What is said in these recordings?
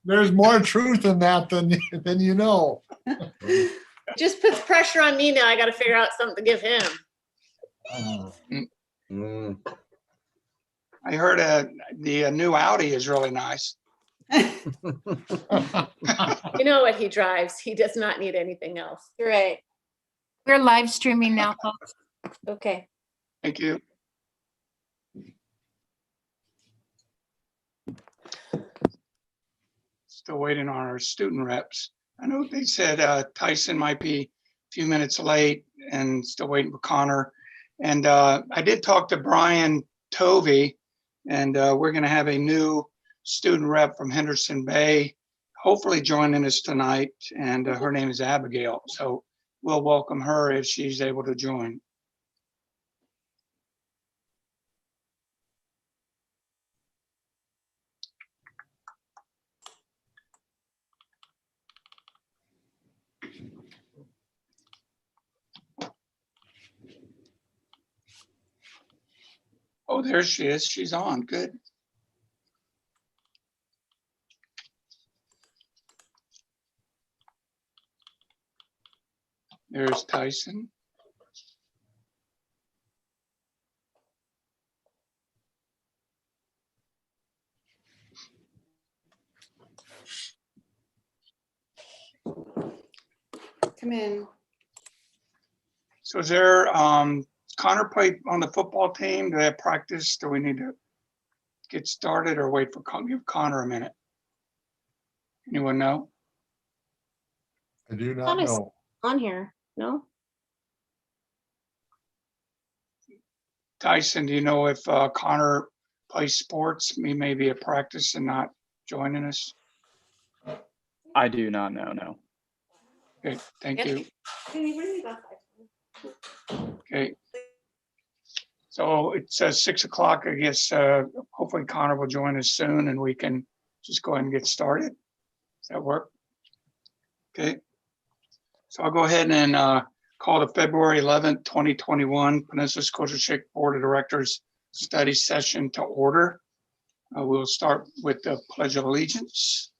There's more truth in that than you know. Just puts pressure on me now. I got to figure out something to give him. I heard the new Audi is really nice. You know what he drives. He does not need anything else. Great. We're live streaming now, folks. Okay. Thank you. Still waiting on our student reps. I know they said Tyson might be a few minutes late and still waiting for Connor. And I did talk to Brian Tovey, and we're going to have a new student rep from Henderson Bay, hopefully joining us tonight. And her name is Abigail. So we'll welcome her if she's able to join. Oh, there she is. She's on. Good. There's Tyson. Come in. So is there, Connor played on the football team? Do they have practice? Do we need to get started or wait for, give Connor a minute? Anyone know? I do not Thomas. know. On here. No? Tyson, do you know if Connor plays sports? He may be at practice and not joining us. I do not know, no. Okay, thank you. Okay. So it says 6 o'clock. I guess hopefully Connor will join us soon and we can just go ahead and get started. Does that work? Okay. So I'll go ahead and call the February 11th, 2021 Peninsula School District Board of Directors study session to order. We'll start with the Pledge of Allegiance.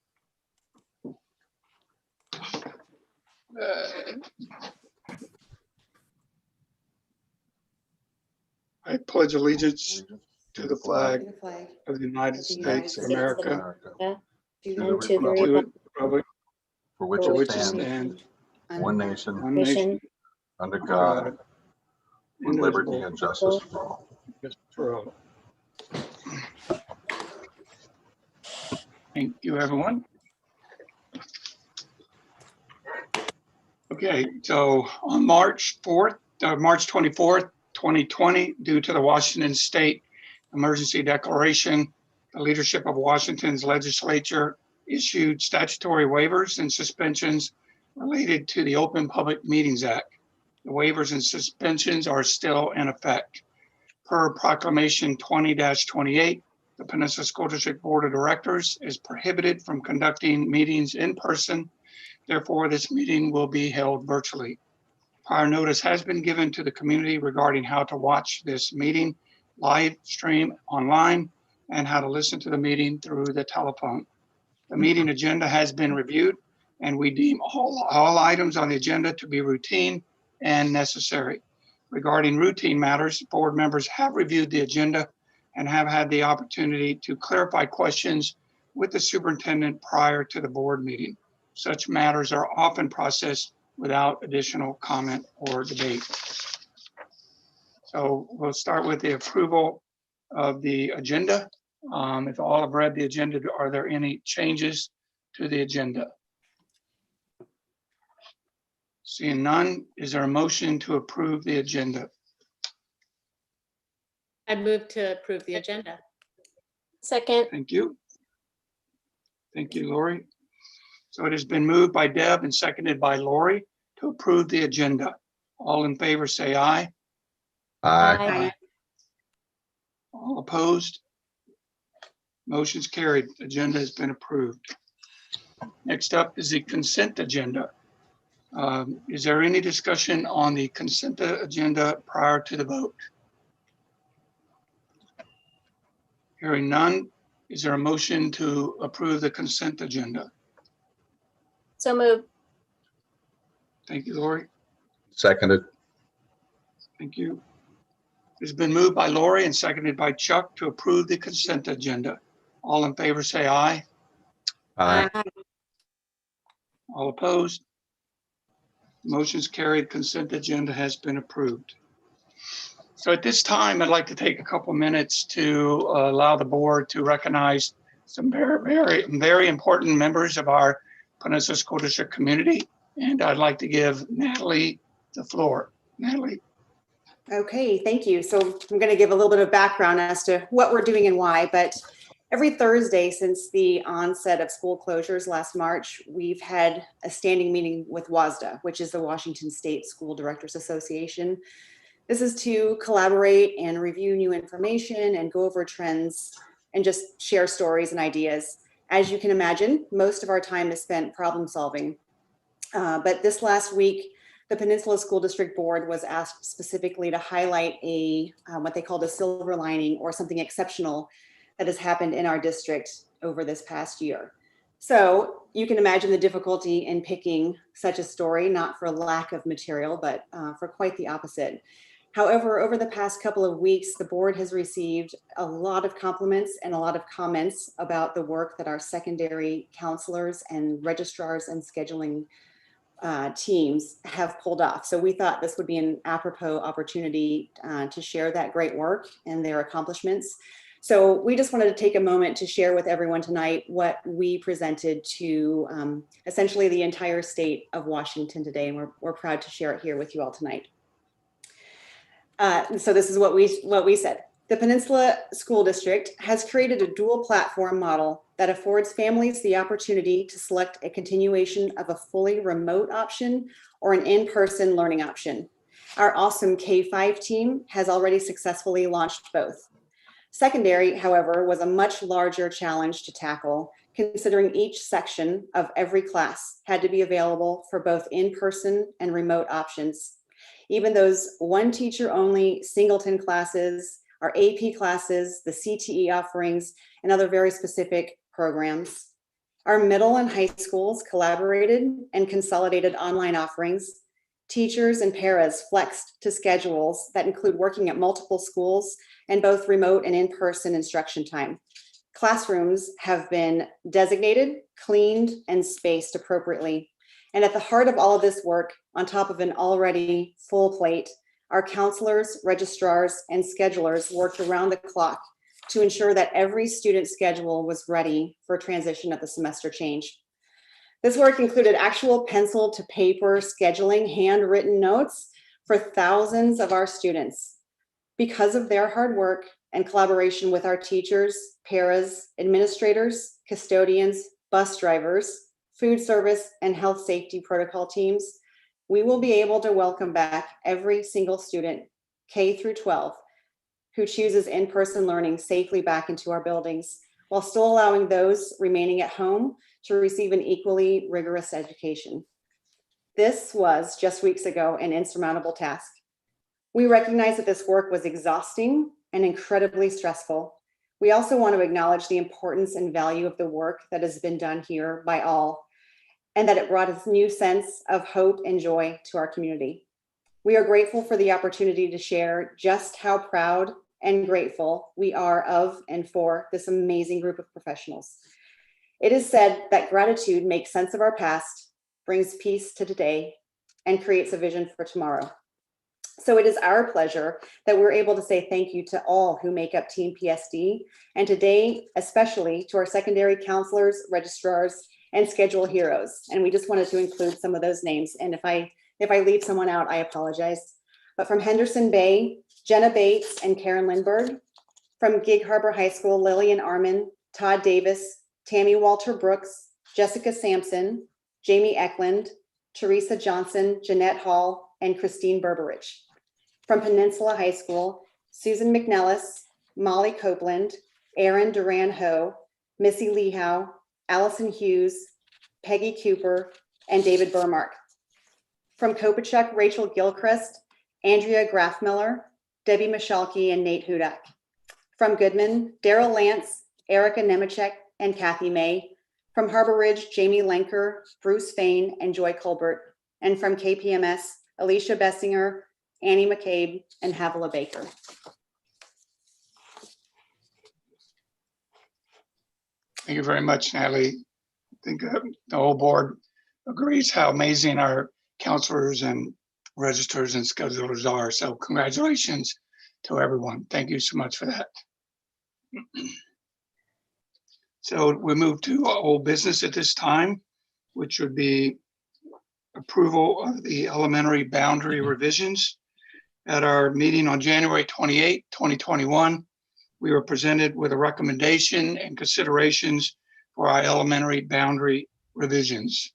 I pledge allegiance to the flag The flag of the United of the United States of States of America, to And the to the to republic the republic For for for which which it it stands, stands, under one God, nation, one nation, under God, God, with liberty indivisible, and justice for all. just for all. Thank you, everyone. Okay, so on March 24th, 2020, due to the Washington State Emergency Declaration, the leadership of Washington's legislature issued statutory waivers and suspensions related to the Open Public Meetings Act. The waivers and suspensions are still in effect. Per Proclamation 20-28, the Peninsula School District Board of Directors is prohibited from conducting meetings in person. Therefore, this meeting will be held virtually. Prior notice has been given to the community regarding how to watch this meeting live stream online and how to listen to the meeting through the telephone. The meeting agenda has been reviewed and we deem all items on the agenda to be routine and necessary. Regarding routine matters, board members have reviewed the agenda and have had the opportunity to clarify questions with the superintendent prior to the board meeting. Such matters are often processed without additional comment or debate. So we'll start with the approval of the agenda. If all have read the agenda, are there any changes to the agenda? Seeing none, is there a motion to approve the agenda? I move to approve the agenda. Second. Thank you. Thank you, Lori. So it has been moved by Deb and seconded by Lori to approve the agenda. All in favor, say aye. Aye. All opposed? Motion's carried. Agenda has been approved. Next up is the consent agenda. Is there any discussion on the consent agenda prior to the vote? Hearing none, Is there a motion to approve the consent agenda? So moved. Thank you, Lori. Seconded. Thank you. It's been moved by Lori and seconded by Chuck to approve the consent agenda. All in favor, say aye. Aye. All opposed? Motion's carried. Consent agenda has been approved. So at this time, I'd like to take a couple minutes to allow the board to recognize some very important members of our Peninsula School District community. And I'd like to give Natalie the floor. Natalie. Okay, thank you. So I'm going to give a little bit of background as to what we're doing and why, but every Thursday since the onset of school closures last March, we've had a standing meeting with WASDA, which is the Washington State School Directors Association. This is to collaborate and review new information and go over trends and just share stories and ideas. As you can imagine, most of our time is spent problem solving. But this last week, the Peninsula School District Board was asked specifically to highlight what they called a silver lining or something exceptional that has happened in our district over this past year. So you can imagine the difficulty in picking such a story, not for lack of material, but for quite the opposite. However, over the past couple of weeks, the board has received a lot of compliments and a lot of comments about the work that our secondary counselors and registrars and scheduling teams have pulled off. So we thought this would be an apropos opportunity to share that great work and their accomplishments. So we just wanted to take a moment to share with everyone tonight what we presented to essentially the entire state of Washington today, and we're proud to share it here with you all tonight. So this is what we said. The Peninsula School District has created a dual platform model that affords families the opportunity to select a continuation of a fully remote option or an in-person learning option. Our awesome K-5 team has already successfully launched both. Secondary, however, was a much larger challenge to tackle, considering each section of every class had to be available for both in-person and remote options. Even those one teacher only singleton classes, our AP classes, the CTE offerings, and other very specific programs. Our middle and high schools collaborated and consolidated online offerings. Teachers and paras flexed to schedules that include working at multiple schools and both remote and in-person instruction time. Classrooms have been designated, cleaned, and spaced appropriately. And at the heart of all of this work, on top of an already full plate, our counselors, registrars, and schedulers worked around the clock to ensure that every student schedule was ready for transition at the semester change. This work included actual pencil to paper scheduling, handwritten notes for thousands of our students. Because of their hard work and collaboration with our teachers, paras, administrators, custodians, bus drivers, food service, and health safety protocol teams, we will be able to welcome back every single student, K through 12, who chooses in-person learning safely back into our buildings, while still allowing those remaining at home to receive an equally rigorous education. This was just weeks ago an insurmountable task. We recognize that this work was exhausting and incredibly stressful. We also want to acknowledge the importance and value of the work that has been done here by all, and that it brought a new sense of hope and joy to our community. We are grateful for the opportunity to share just how proud and grateful we are of and for this amazing group of professionals. It is said that gratitude makes sense of our past, brings peace to today, and creates a vision for tomorrow. So it is our pleasure that we're able to say thank you to all who make up Team PSD, and today, especially to our secondary counselors, registrars, and schedule heroes. And we just wanted to include some of those names. And if I leave someone out, I apologize. But from Henderson Bay, Jenna Bates and Karen Lindberg. From Gig Harbor High School, Lillian Arman, Todd Davis, Tammy Walter Brooks, Jessica Sampson, Jamie Eklund, Teresa Johnson, Jeanette Hall, and Christine Berberich. From Peninsula High School, Susan McNellis, Molly Copeland, Erin Duran-Ho, Missy Lehow, Allison Hughes, Peggy Cooper, and David Burmark. From Kopachuk, Rachel Gilchrist, Andrea Grafmiller, Debbie Michalke, and Nate Hudak. From Goodman, Daryl Lance, Erica Nemechek and Kathy May. From Harbor Ridge, Jamie Lenker, Bruce Fain, and Joy Colbert. And from KPMS, Alicia Bessinger, Annie McCabe, and Havilah Baker. Thank you very much, Natalie. I think the whole board agrees how amazing our counselors and registers and schedulers are. So congratulations to everyone. Thank you so much for that. So we move to old business at this time, which would be approval of the elementary boundary revisions. At our meeting on January 28, 2021, we were presented with a recommendation and considerations for our elementary boundary revisions.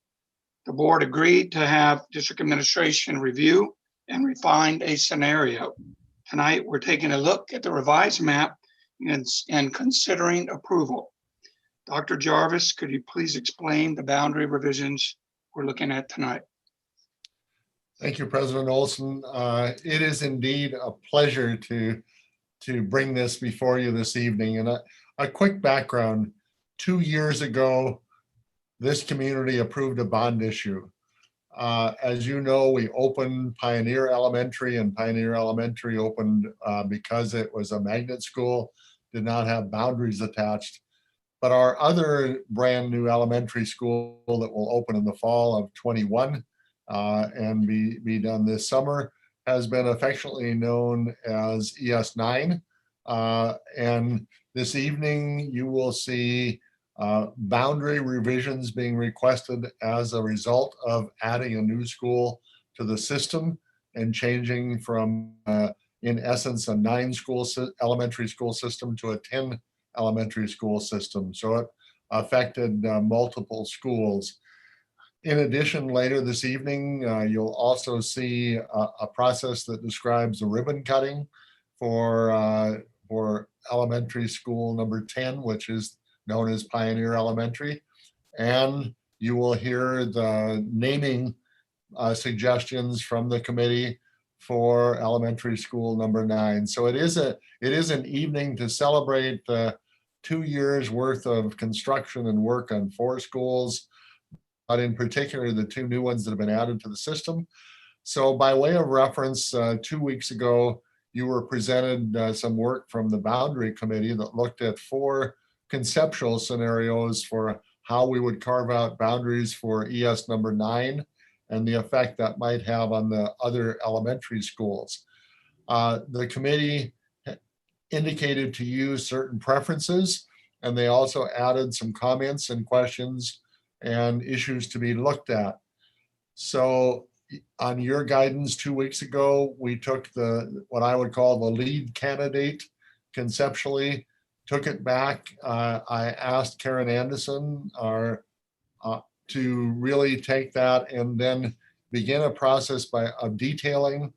The board agreed to have district administration review and refine a scenario. Tonight, we're taking a look at the revised map and considering approval. Dr. Jarvis, could you please explain the boundary revisions we're looking at tonight? Thank you, President Olson. It is indeed a pleasure to bring this before you this evening. And a quick background, 2 years ago, this community approved a bond issue. As you know, we opened Pioneer Elementary, and Pioneer Elementary opened because it was a magnet school, did not have boundaries attached. But our other brand new elementary school that will open in the fall of 21 and be done this summer has been affectionately known as ES9. And this evening you will see boundary revisions being requested as a result of adding a new school to the system and changing from, in essence, a 9-school elementary school system to a 10 elementary school system. So it affected multiple schools. In addition, later this evening, you'll also see a process that describes the ribbon cutting for elementary school number 10, which is known as Pioneer Elementary. And you will hear the naming suggestions from the committee for elementary school number 9. So it is an evening to celebrate 2 years worth of construction and work on 4 schools, but in particular, the 2 new ones that have been added to the system. So by way of reference, 2 weeks ago, you were presented some work from the boundary committee that looked at 4 conceptual scenarios for how we would carve out boundaries for ES number 9 and the effect that might have on the other elementary schools. The committee indicated to you certain preferences, and they also added some comments and questions and issues to be looked at. So on your guidance 2 weeks ago, we took what I would call the lead candidate conceptually, took it back. I asked Karen Anderson to really take that and then begin a process of detailing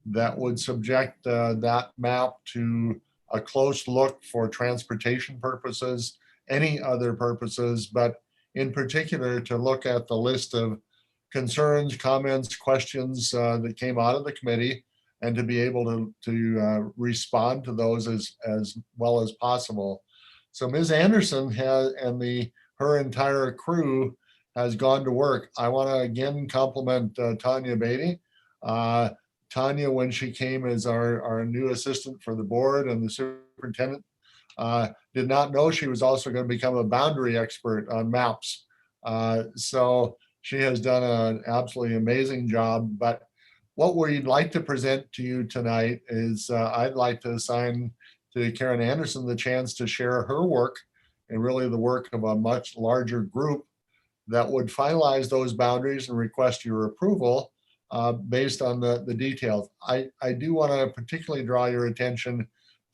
that would subject that map to a close look for transportation purposes, any other purposes, but in particular to look at the list of concerns, comments, questions that came out of the committee, and to be able to respond to those as well as possible. So Ms. Anderson and her entire crew has gone to work. I want to again compliment Tanya Beatty. Tanya, when she came as our new assistant for the board and the superintendent, did not know she was also going to become a boundary expert on maps. So she has done an absolutely amazing job. But what we'd like to present to you tonight is I'd like to assign to Karen Anderson the chance to share her work and really the work of a much larger group that would finalize those boundaries and request your approval based on the details. I do want to particularly draw your attention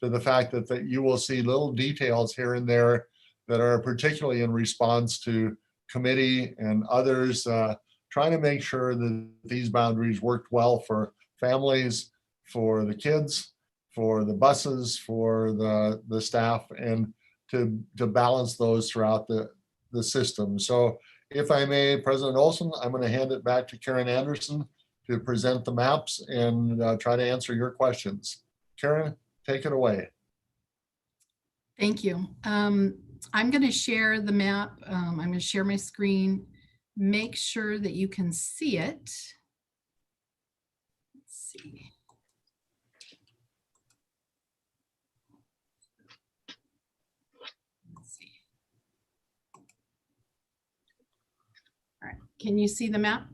to the fact that you will see little details here and there that are particularly in response to committee and others trying to make sure that these boundaries worked well for families, for the kids, for the buses, for the staff, and to balance those throughout the system. So if I may, President Olson, I'm going to hand it back to Karen Anderson to present the maps and try to answer your questions. Karen, take it away. Thank you. I'm going to share the map. I'm going to share my screen. Make sure that you can see it. Let's see. Let's see. All right. Can you see the map?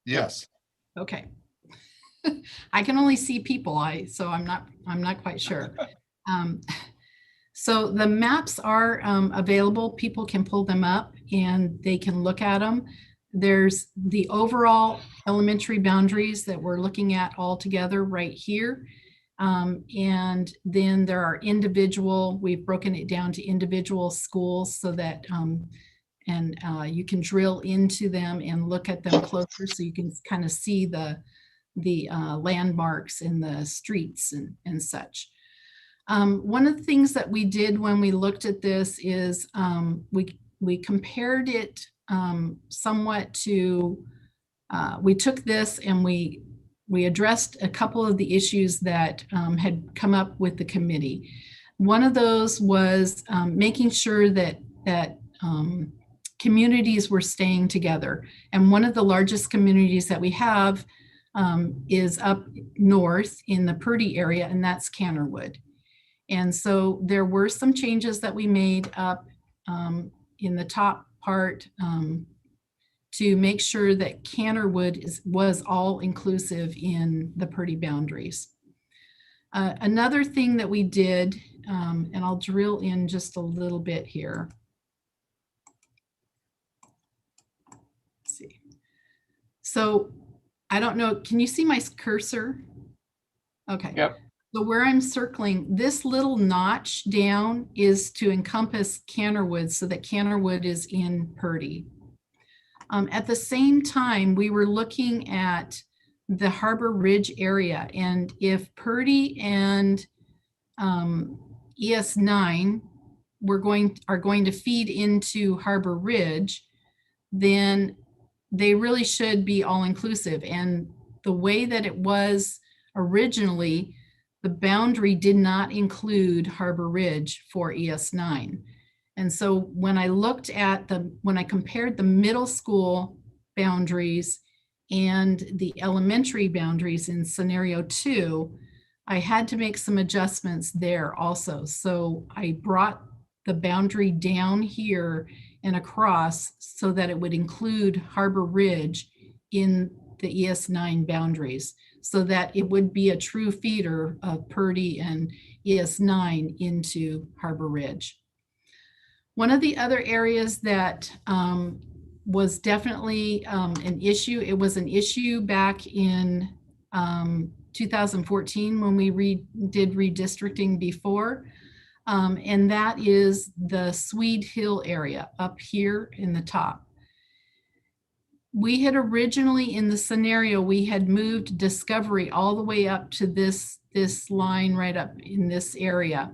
Yes. Okay. I can only see people, so I'm not quite sure. So the maps are available. People can pull them up and they can look at them. There's the overall elementary boundaries that we're looking at all together right here. And then there are individual, we've broken it down to individual schools so that you can drill into them and look at them closer so you can kind of see the landmarks in the streets and such. One of the things that we did when we looked at this is we compared it somewhat to, we took this and we addressed a couple of the issues that had come up with the committee. One of those was making sure that communities were staying together. And one of the largest communities that we have is up north in the Purdy area, and that's Cannerwood. And so there were some changes that we made up in the top part to make sure that Cannerwood was all inclusive in the Purdy boundaries. Another thing that we did, and I'll drill in just a little bit here. Let's see. So I don't know, can you see my cursor? Okay. Yep. So where I'm circling, this little notch down is to encompass Cannerwood so that Cannerwood is in Purdy. At the same time, we were looking at the Harbor Ridge area, and if Purdy and ES9 are going to feed into Harbor Ridge, then they really should be all inclusive. And the way that it was originally, the boundary did not include Harbor Ridge for ES9. And so when I looked at when I compared the middle school boundaries and the elementary boundaries in scenario 2, I had to make some adjustments there also. So I brought the boundary down here and across so that it would include Harbor Ridge in the ES9 boundaries, so that it would be a true feeder of Purdy and ES9 into Harbor Ridge. One of the other areas that was definitely an issue, it was an issue back in 2014 when we did redistricting before, and that is the Swede Hill area up here in the top. We had originally in the scenario, we had moved Discovery all the way up to this line right up in this area.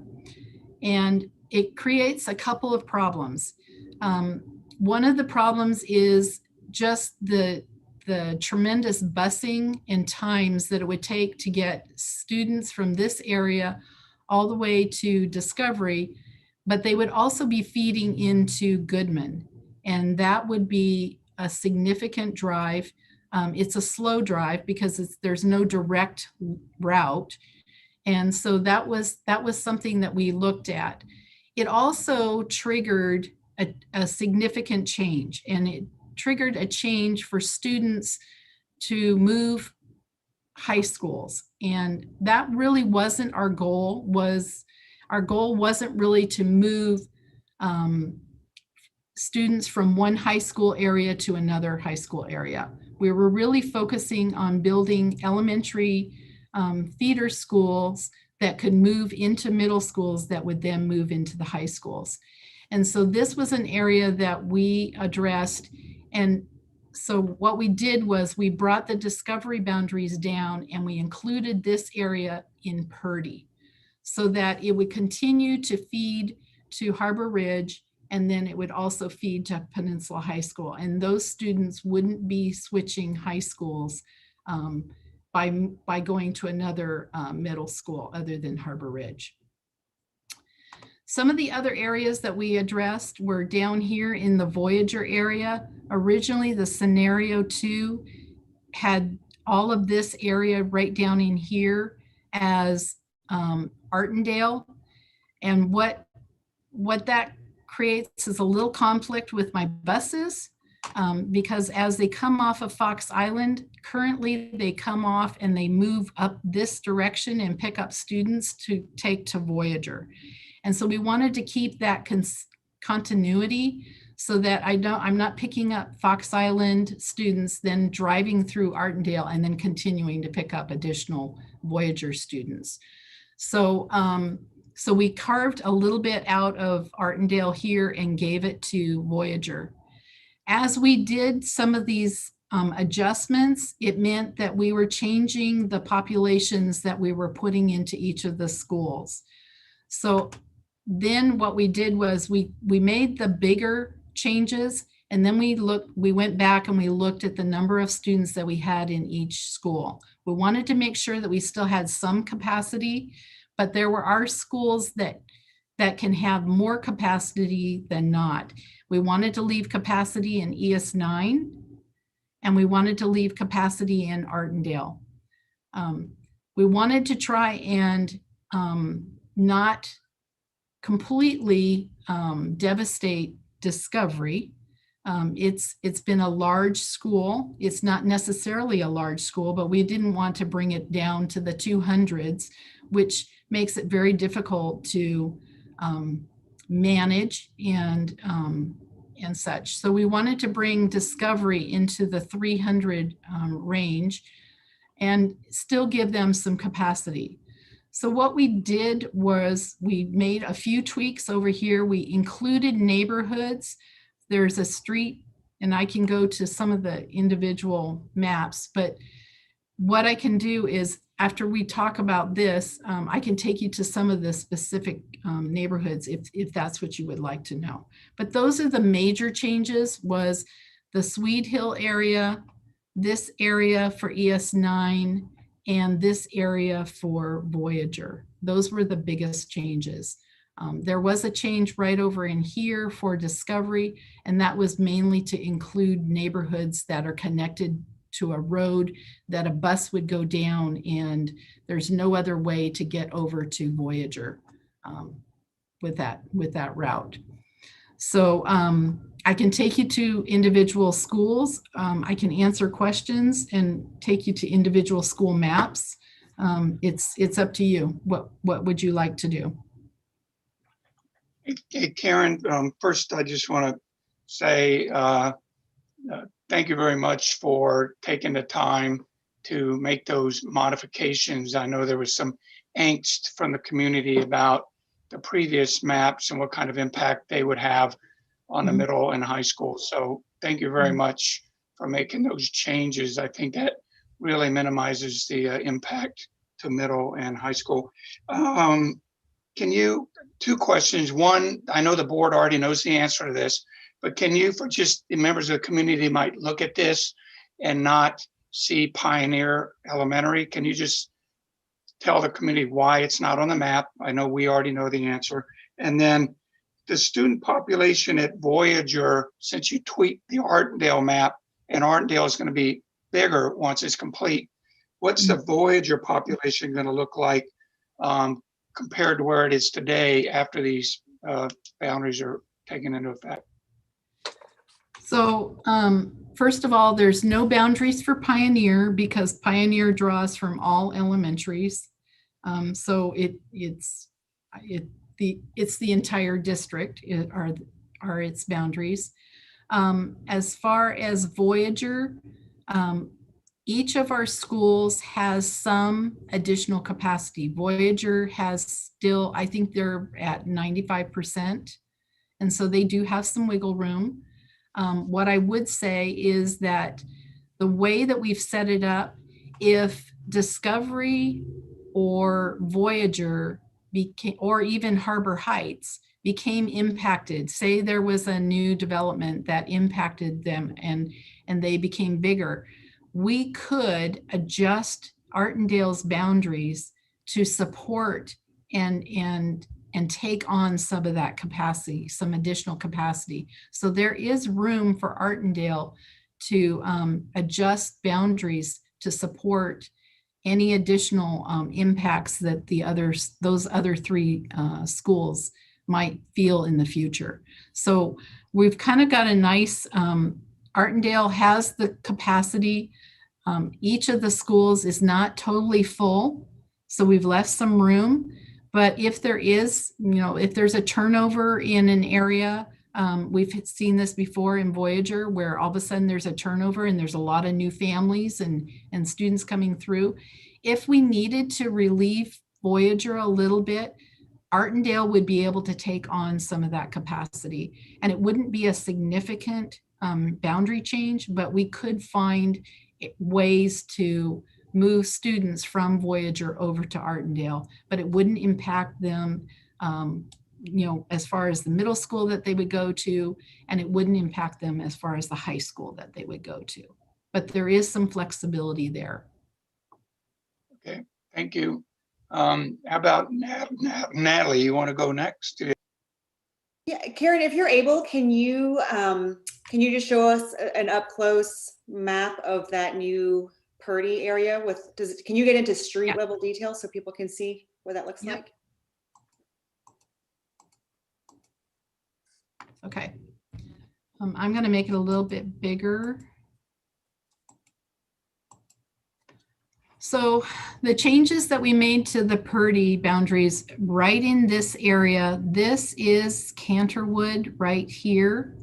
And it creates a couple of problems. One of the problems is just the tremendous busing and times that it would take to get students from this area all the way to Discovery, but they would also be feeding into Goodman. And that would be a significant drive. It's a slow drive because there's no direct route. And so that was something that we looked at. It also triggered a significant change, and it triggered a change for students to move high schools. And that really wasn't our goal. Our goal wasn't really to move students from one high school area to another high school area. We were really focusing on building elementary feeder schools that could move into middle schools that would then move into the high schools. And so this was an area that we addressed. And so what we did was we brought the Discovery boundaries down and we included this area in Purdy so that it would continue to feed to Harbor Ridge, and then it would also feed to Peninsula High School. And those students wouldn't be switching high schools by going to another middle school other than Harbor Ridge. Some of the other areas that we addressed were down here in the Voyager area. Originally, the scenario 2 had all of this area right down in here as Artendale. And what that creates is a little conflict with my buses, because as they come off of Fox Island, currently they come off and they move up this direction and pick up students to take to Voyager. And so we wanted to keep that continuity so that I'm not picking up Fox Island students, then driving through Artendale and then continuing to pick up additional Voyager students. So, so we carved a little bit out of Artendale here and gave it to Voyager. As we did some of these adjustments, it meant that we were changing the populations that we were putting into each of the schools. So then what we did was we made the bigger changes, and then we went back and we looked at the number of students that we had in each school. We wanted to make sure that we still had some capacity, but there are schools that can have more capacity than not. We wanted to leave capacity in ES9, and we wanted to leave capacity in Artendale. We wanted to try and not completely devastate Discovery. It's been a large school. It's not necessarily a large school, but we didn't want to bring it down to the 200s, which makes it very difficult to manage and such. So we wanted to bring Discovery into the 300 range and still give them some capacity. So what we did was we made a few tweaks over here. We included neighborhoods. There's a street, and I can go to some of the individual maps, but what I can do is after we talk about this, I can take you to some of the specific neighborhoods if that's what you would like to know. But those are the major changes: was the Swede Hill area, this area for ES9, and this area for Voyager. Those were the biggest changes. There was a change right over in here for Discovery, and that was mainly to include neighborhoods that are connected to a road that a bus would go down, and there's no other way to get over to Voyager with that route. So I can take you to individual schools. I can answer questions and take you to individual school maps. It's up to you. What would you like to do? Hey, Karen, first, I just want to say thank you very much for taking the time to make those modifications. I know there was some angst from the community about the previous maps and what kind of impact they would have on the middle and high school. So thank you very much for making those changes. I think that really minimizes the impact to middle and high school. Two questions. One, I know the board already knows the answer to this, but can you, for just the members of the community might look at this and not see Pioneer Elementary, can you just tell the community why it's not on the map? I know we already know the answer. And then the student population at Voyager, since you tweaked the Artendale map, and Artendale is going to be bigger once it's complete, what's the Voyager population going to look like compared to where it is today after these boundaries are taken into effect? So first of all, there's no boundaries for Pioneer because Pioneer draws from all elementaries. So it's the entire district are its boundaries. As far as Voyager, each of our schools has some additional capacity. Voyager has still, I think they're at 95%. And so they do have some wiggle room. What I would say is that the way that we've set it up, if Discovery or Voyager became, or even Harbor Heights became impacted, say there was a new development that impacted them and they became bigger, we could adjust Artendale's boundaries to support and and take on some of that capacity, some additional capacity. So there is room for Artendale to adjust boundaries to support any additional impacts that those other three schools might feel in the future. So we've kind of got a nice, Artendale has the capacity. Each of the schools is not totally full, so we've left some room. But if there is, if there's a turnover in an area, we've seen this before in Voyager, where all of a sudden there's a turnover and there's a lot of new families and students coming through. If we needed to relieve Voyager a little bit, Artendale would be able to take on some of that capacity. And it wouldn't be a significant boundary change, but we could find ways to move students from Voyager over to Artendale, but it wouldn't impact them, as far as the middle school that they would go to, and it wouldn't impact them as far as the high school that they would go to. But there is some flexibility there. Okay, thank you. How about Natalie, you want to go next? Yeah, Karen, if you're able, can you just show us an up close map of that new Purdy area can you get into street level detail so people can see what that looks like? Okay. I'm going to make it a little bit bigger. So the changes that we made to the Purdy boundaries right in this area, this is Canterwood right here.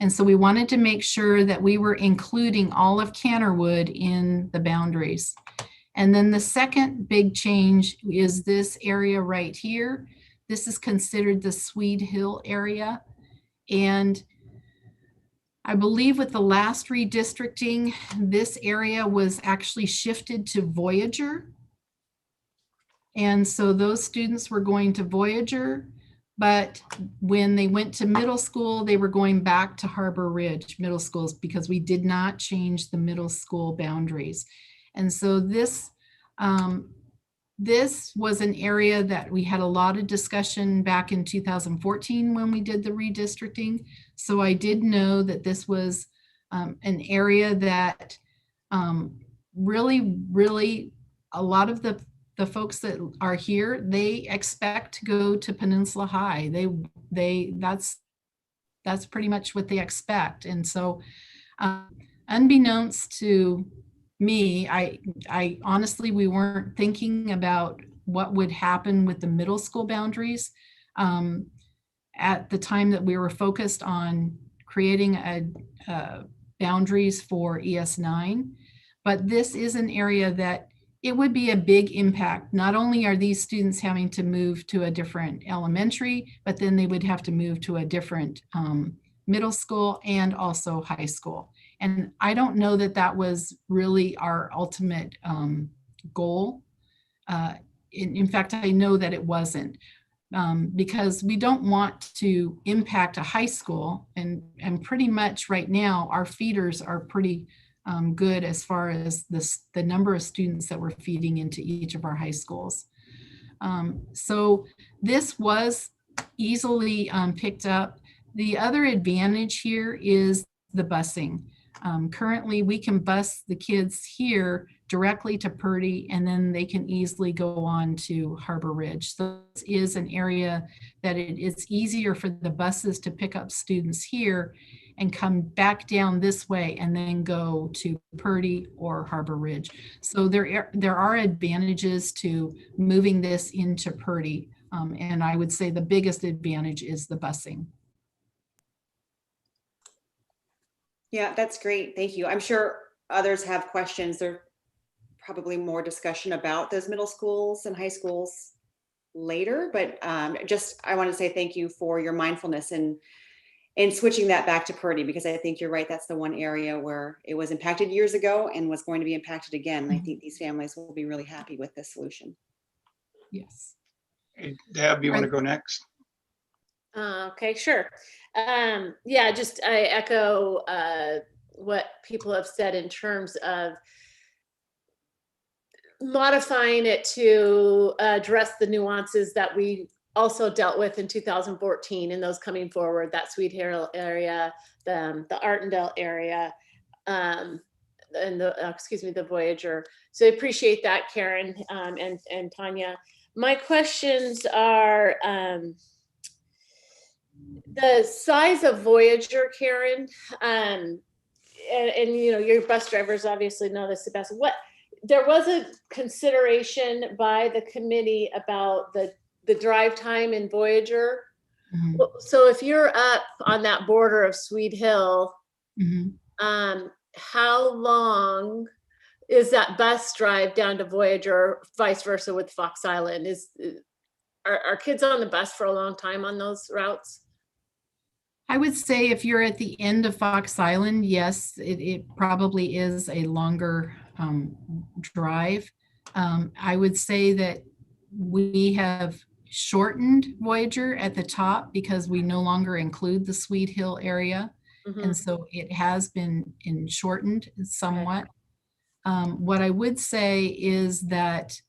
And so we wanted to make sure that we were including all of Canterwood in the boundaries. And then the second big change is this area right here. This is considered the Swede Hill area. And I believe with the last redistricting, this area was actually shifted to Voyager. And so those students were going to Voyager, but when they went to middle school, they were going back to Harbor Ridge Middle Schools because we did not change the middle school boundaries. And so this was an area that we had a lot of discussion back in 2014 when we did the redistricting. So I did know that this was an area that really a lot of the folks that are here, they expect to go to Peninsula High. That's pretty much what they expect. And so unbeknownst to me, I honestly, we weren't thinking about what would happen with the middle school boundaries at the time that we were focused on creating boundaries for ES9. But this is an area that it would be a big impact. Not only are these students having to move to a different elementary, but then they would have to move to a different middle school and also high school. And I don't know that that was really our ultimate goal. In fact, I know that it wasn't because we don't want to impact a high school. And pretty much right now, our feeders are pretty good as far as the number of students that we're feeding into each of our high schools. So this was easily picked up. The other advantage here is the busing. Currently, we can bus the kids here directly to Purdy, and then they can easily go on to Harbor Ridge. So this is an area that it's easier for the buses to pick up students here and come back down this way and then go to Purdy or Harbor Ridge. So there are advantages to moving this into Purdy. And I would say the biggest advantage is the busing. Yeah, that's great. Thank you. I'm sure others have questions. There's probably more discussion about those middle schools and high schools later, but I want to say thank you for your mindfulness in switching that back to Purdy, because I think you're right. That's the one area where it was impacted years ago and was going to be impacted again. And I think these families will be really happy with this solution. Yes. Hey, Deb, you want to go next? Okay, sure. Yeah, just I echo what people have said in terms of modifying it to address the nuances that we also dealt with in 2014 and those coming forward, that Sweet Hill area, the Artendale area, and the Voyager. So I appreciate that, Karen, and Tanya. My questions are, the size of Voyager, Karen, and you know, your bus drivers obviously know this the best. There was a consideration by the committee about the drive time in Voyager. Mhm. So if you're up on that border of Sweet Hill, Mhm. how long is that bus drive down to Voyager, vice versa with Fox Island? Are kids on the bus for a long time on those routes? I would say if you're at the end of Fox Island, yes, it probably is a longer drive. I would say that we have shortened Voyager at the top because we no longer include the Sweet Hill area. Mhm. And so it has been shortened somewhat. What I would say is that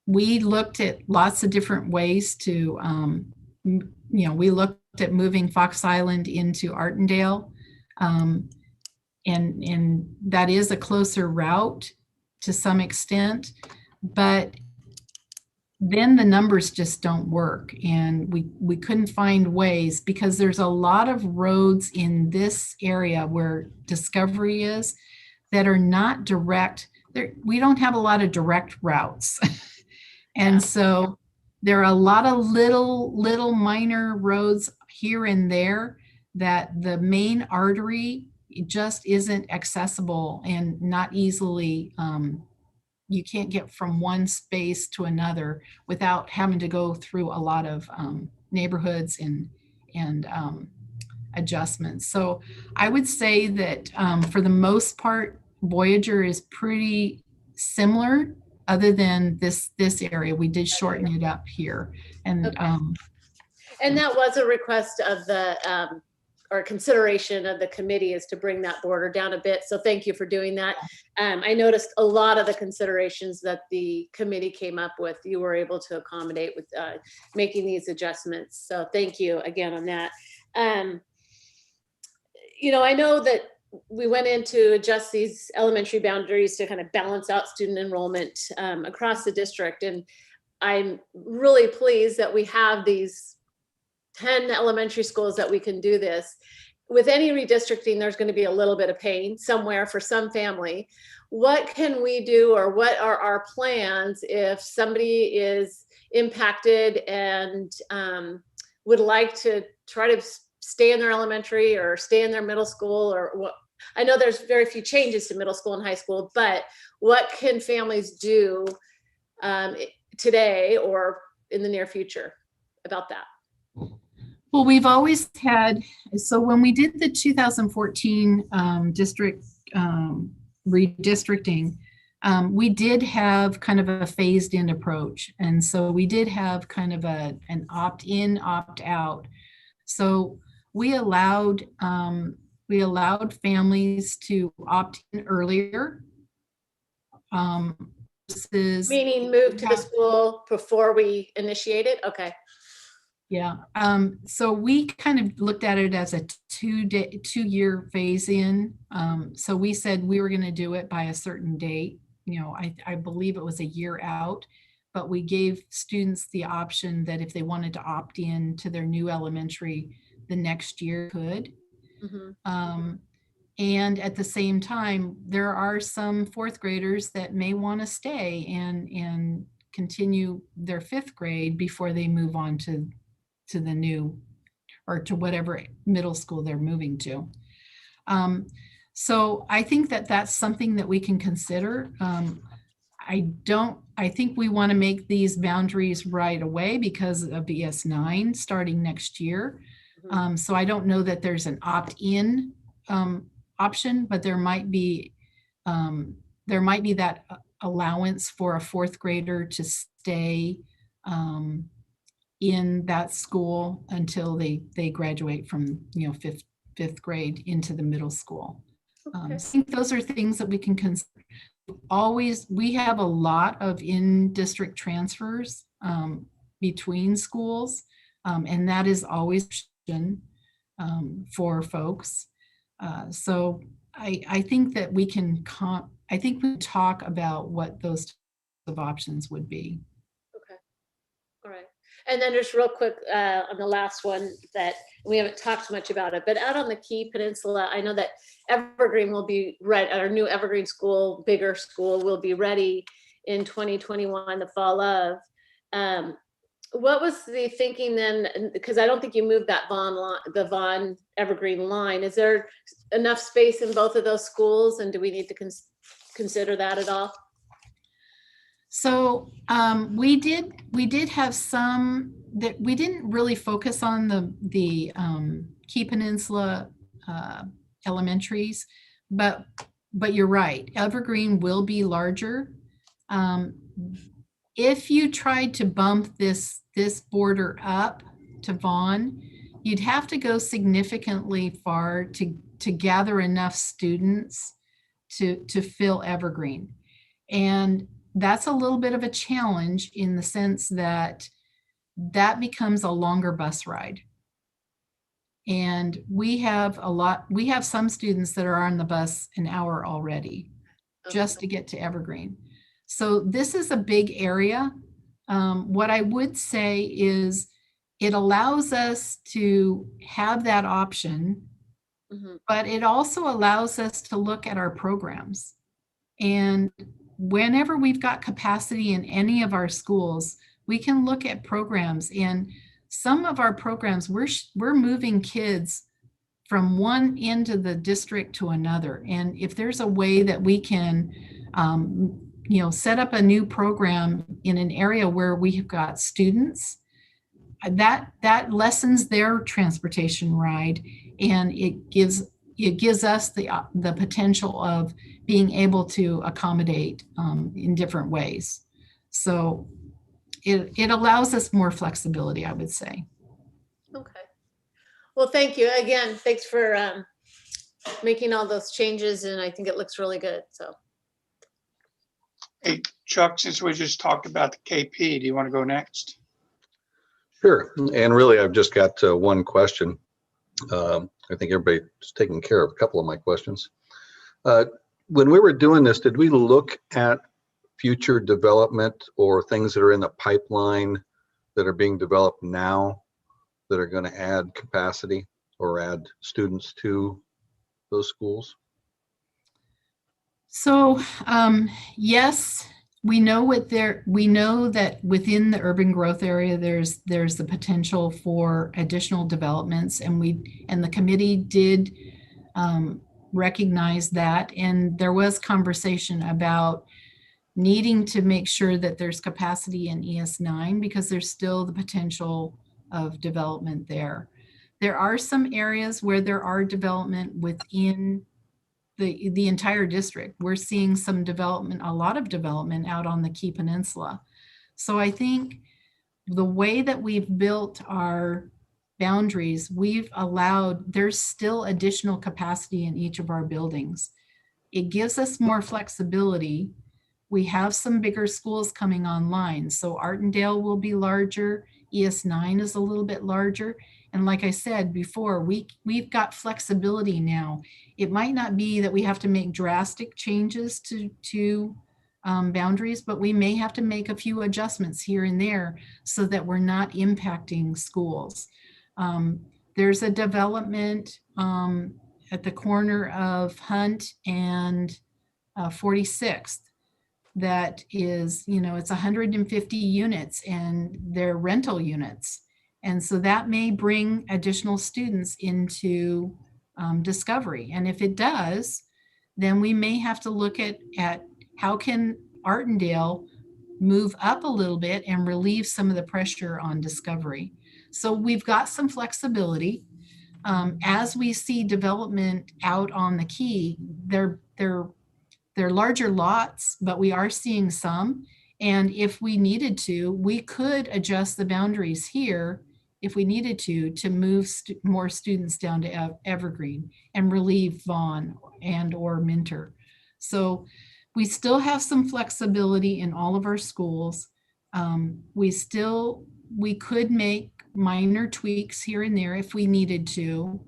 we looked at lots of different ways to, we looked at moving Fox Island into Artendale. And that is a closer route to some extent, but then the numbers just don't work. And we couldn't find ways because there's a lot of roads in this area where Discovery is that are not direct. We don't have a lot of direct routes. And so there are a lot of little minor roads here and there that the main artery just isn't accessible and not easily, you can't get from one space to another without having to go through a lot of neighborhoods and adjustments. So I would say that for the most part, Voyager is pretty similar, other than this area. We did shorten it up here. And Okay. And that was a request of the, or consideration of the committee, is to bring that border down a bit. So thank you for doing that. I noticed a lot of the considerations that the committee came up with, you were able to accommodate with making these adjustments. So thank you again on that. You know, I know that we went in to adjust these elementary boundaries to kind of balance out student enrollment across the district. And I'm really pleased that we have these 10 elementary schools that we can do this. With any redistricting, there's going to be a little bit of pain somewhere for some family. What can we do, or what are our plans if somebody is impacted and would like to try to stay in their elementary or stay in their middle school, or what? I know there's very few changes to middle school and high school, but what can families do today or in the near future about that? Well, we've always had, so when we did the 2014 district redistricting, we did have kind of a phased in approach. And so we did have kind of an opt-in, opt-out. So we allowed families to opt in earlier. Meaning move to the school before we initiate it? Okay. Yeah. So we kind of looked at it as a 2-year phase in. So we said we were going to do it by a certain date. You know, I believe it was a year out, but we gave students the option that if they wanted to opt in to their new elementary the next year could. Mm-hmm. And at the same time, there are some fourth graders that may want to stay and continue their fifth grade before they move on to the new, or to whatever middle school they're moving to. So I think that that's something that we can consider. I think we want to make these boundaries right away because of ES9 starting next year. So I don't know that there's an opt-in option, but there might be that allowance for a fourth grader to stay in that school until they graduate from, you know, fifth grade into the middle school. Okay. I think those are things that we can consider. We have a lot of in-district transfers between schools. And that is always an option for folks. So I think that we can, I think we talk about what those types of options would be. Okay. All right. And then just real quick on the last one that we haven't talked much about it, but out on the Key Peninsula, I know that Evergreen will be ready, our new Evergreen school, bigger school will be ready in 2021, the fall of. What was the thinking then? Because I don't think you moved that the Vaughn Evergreen line. Is there enough space in both of those schools? And do we need to consider that at all? So we did have some that we didn't really focus on the Key Peninsula elementaries, but you're right. Evergreen will be larger. If you tried to bump this border up to Vaughn, you'd have to go significantly far to gather enough students to fill Evergreen. And that's a little bit of a challenge in the sense that becomes a longer bus ride. And we have some students that are on the bus an hour already just to get to Evergreen. So this is a big area. What I would say is it allows us to have that option, but it also allows us to look at our programs. And whenever we've got capacity in any of our schools, we can look at programs. And some of our programs, we're moving kids from one end of the district to another. And if there's a way that we can, set up a new program in an area where we've got students, that lessens their transportation ride, and it gives us the potential of being able to accommodate in different ways. So it allows us more flexibility, I would say. Okay. Well, thank you again. Thanks for making all those changes, and I think it looks really good. So. Hey, Chuck, since we just talked about the KP, do you want to go next? Sure. And really, I've just got one question. I think everybody's taking care of a couple of my questions. When we were doing this, did we look at future development or things that are in the pipeline that are being developed now that are going to add capacity or add students to those schools? So yes, we know that within the urban growth area, there's the potential for additional developments, and the committee did recognize that, and there was conversation about needing to make sure that there's capacity in ES9 because there's still the potential of development there. There are some areas where there are development within the entire district. We're seeing some development, a lot of development out on the Key Peninsula. So I think the way that we've built our boundaries, there's still additional capacity in each of our buildings. It gives us more flexibility. We have some bigger schools coming online. So Artendale will be larger. ES9 is a little bit larger. And like I said before, we've got flexibility now. It might not be that we have to make drastic changes to boundaries, but we may have to make a few adjustments here and there so that we're not impacting schools. There's a development at the corner of Hunt and 46th that is, it's 150 units and they're rental units. And so that may bring additional students into Discovery. And if it does, then we may have to look at how can Artendale move up a little bit and relieve some of the pressure on Discovery. So we've got some flexibility. As we see development out on the Key, they're larger lots, but we are seeing some. And if we needed to, we could adjust the boundaries here if we needed to move more students down to Evergreen and relieve Vaughn and or Minter. So we still have some flexibility in all of our schools. We could make minor tweaks here and there if we needed to,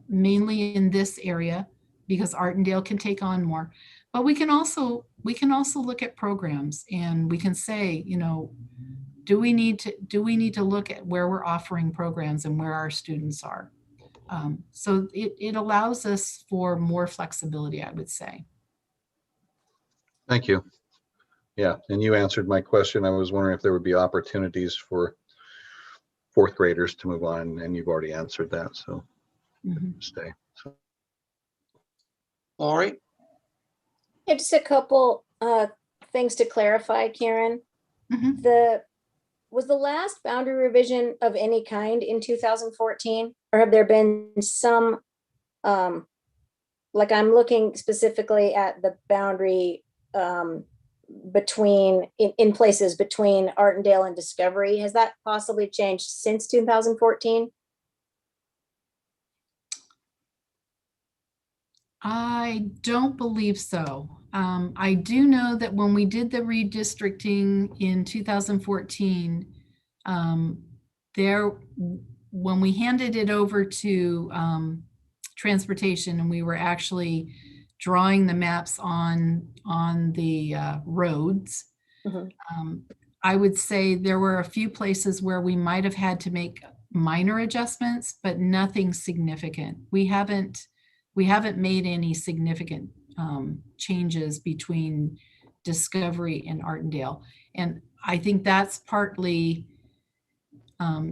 mainly in this area, because Artendale can take on more. But we can also look at programs, and we can say, do we need to look at where we're offering programs and where our students are? So it allows us for more flexibility, I would say. Thank you. Yeah, and you answered my question. I was wondering if there would be opportunities for fourth graders to move on, and you've already answered that, so stay. So, Lori? Yeah, just a couple things to clarify, Karen. Was the last boundary revision of any kind in 2014, or have there been some, like I'm looking specifically at the boundary in places between Artendale and Discovery. Has that possibly changed since 2014? I don't believe so. I do know that when we did the redistricting in 2014, when we handed it over to transportation and we were actually drawing the maps on the roads, I would say there were a few places where we might have had to make minor adjustments, but nothing significant. We haven't made any significant changes between Discovery and Artendale. And I think that's partly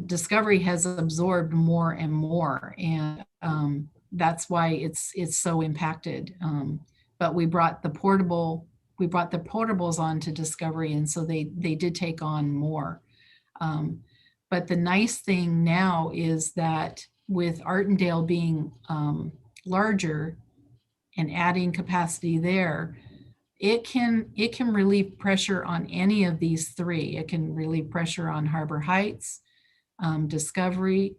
Discovery has absorbed more and more, and that's why it's so impacted. But we brought the portables onto Discovery, and so they did take on more. But the nice thing now is that with Artendale being larger and adding capacity there, it can relieve pressure on any of these three. It can relieve pressure on Harbor Heights, Discovery,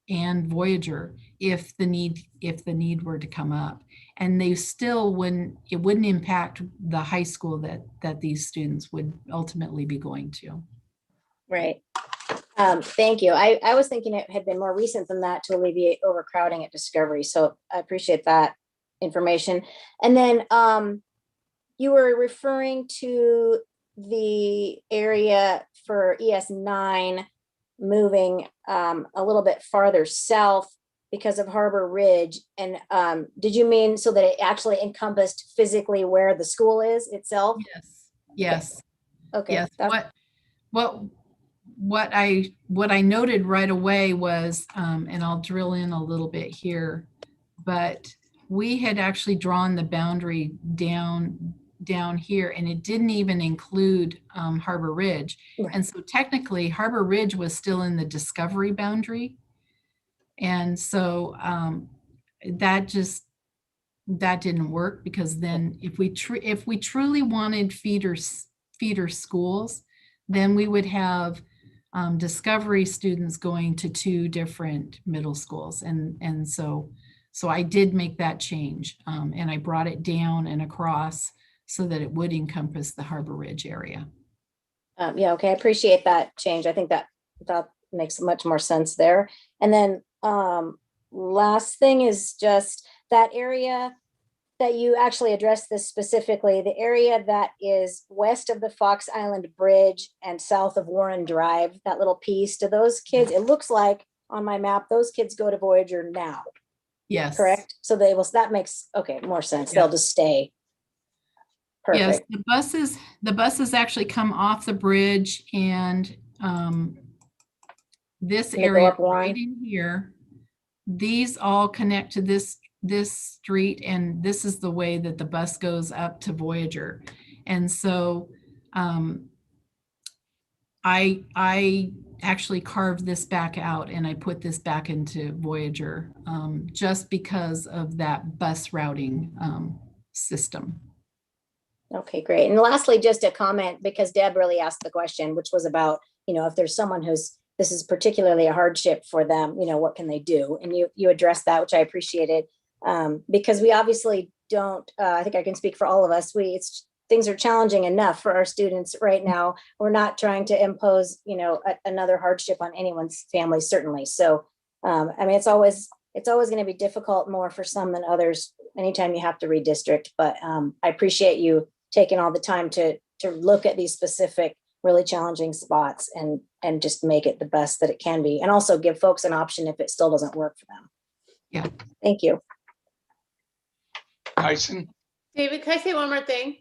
and Voyager if the need were to come up. And they still wouldn't impact the high school that these students would ultimately be going to. Right. Thank you. I was thinking it had been more recent than that to alleviate overcrowding at Discovery. So I appreciate that information. And then you were referring to the area for ES9 moving a little bit farther south because of Harbor Ridge. And did you mean so that it actually encompassed physically where the school is itself? Yes. Okay. Yes. What I noted right away was, and I'll drill in a little bit here, but we had actually drawn the boundary down here, and it didn't even include Harbor Ridge. Right. And so technically Harbor Ridge was still in the Discovery boundary. And so that didn't work, because then if we truly wanted feeder schools, then we would have Discovery students going to two different middle schools. And so I did make that change, and I brought it down and across so that it would encompass the Harbor Ridge area. Yeah, okay, I appreciate that change. I think that makes much more sense there. And then last thing is just that area that you actually addressed this specifically, the area that is west of the Fox Island Bridge and south of Warren Drive, that little piece. To those kids, it looks like on my map, those kids go to Voyager now. Yes. Correct? So that makes, okay, more sense. Yeah. They'll just stay. Perfect. Yes, the buses actually come off the bridge, and this area right in here, these all connect to this street, and this is the way that the bus goes up to Voyager. And so I actually carved this back out, and I put this back into Voyager just because of that bus routing system. Okay, great. And lastly, just a comment, because Deb really asked the question, which was about, if there's someone this is particularly a hardship for them, what can they do? And you addressed that, which I appreciated, because we obviously don't, I think I can speak for all of us. things are challenging enough for our students right now. We're not trying to impose, another hardship on anyone's family, certainly. So, I mean, it's always going to be difficult more for some than others anytime you have to redistrict. But I appreciate you taking all the time to look at these specific, really challenging spots and just make it the best that it can be, and also give folks an option if it still doesn't work for them. Yeah. Thank you. Tyson? David, can I say one more thing?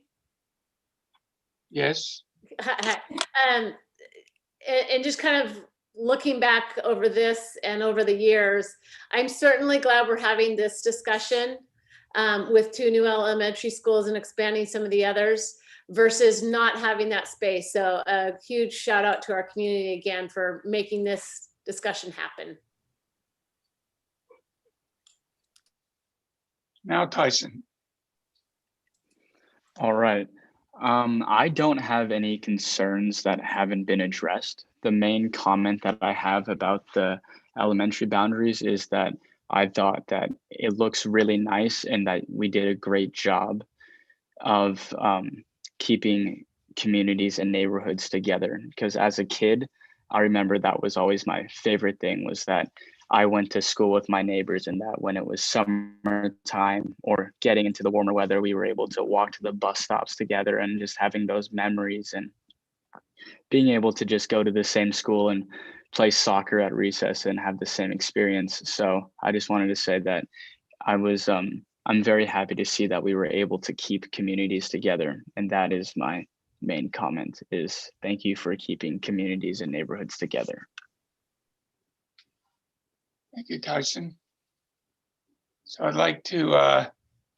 Yes. And just kind of looking back over this and over the years, I'm certainly glad we're having this discussion with 2 new elementary schools and expanding some of the others versus not having that space. So a huge shout out to our community again for making this discussion happen. Now Tyson. All right. I don't have any concerns that haven't been addressed. The main comment that I have about the elementary boundaries is that I thought that it looks really nice and that we did a great job of keeping communities and neighborhoods together. Because as a kid, I remember that was always my favorite thing, was that I went to school with my neighbors, and that when it was summertime or getting into the warmer weather, we were able to walk to the bus stops together, and just having those memories and being able to just go to the same school and play soccer at recess and have the same experience. So I just wanted to say that I'm very happy to see that we were able to keep communities together. And that is my main comment, is thank you for keeping communities and neighborhoods together. Thank you, Tyson. So I'd like to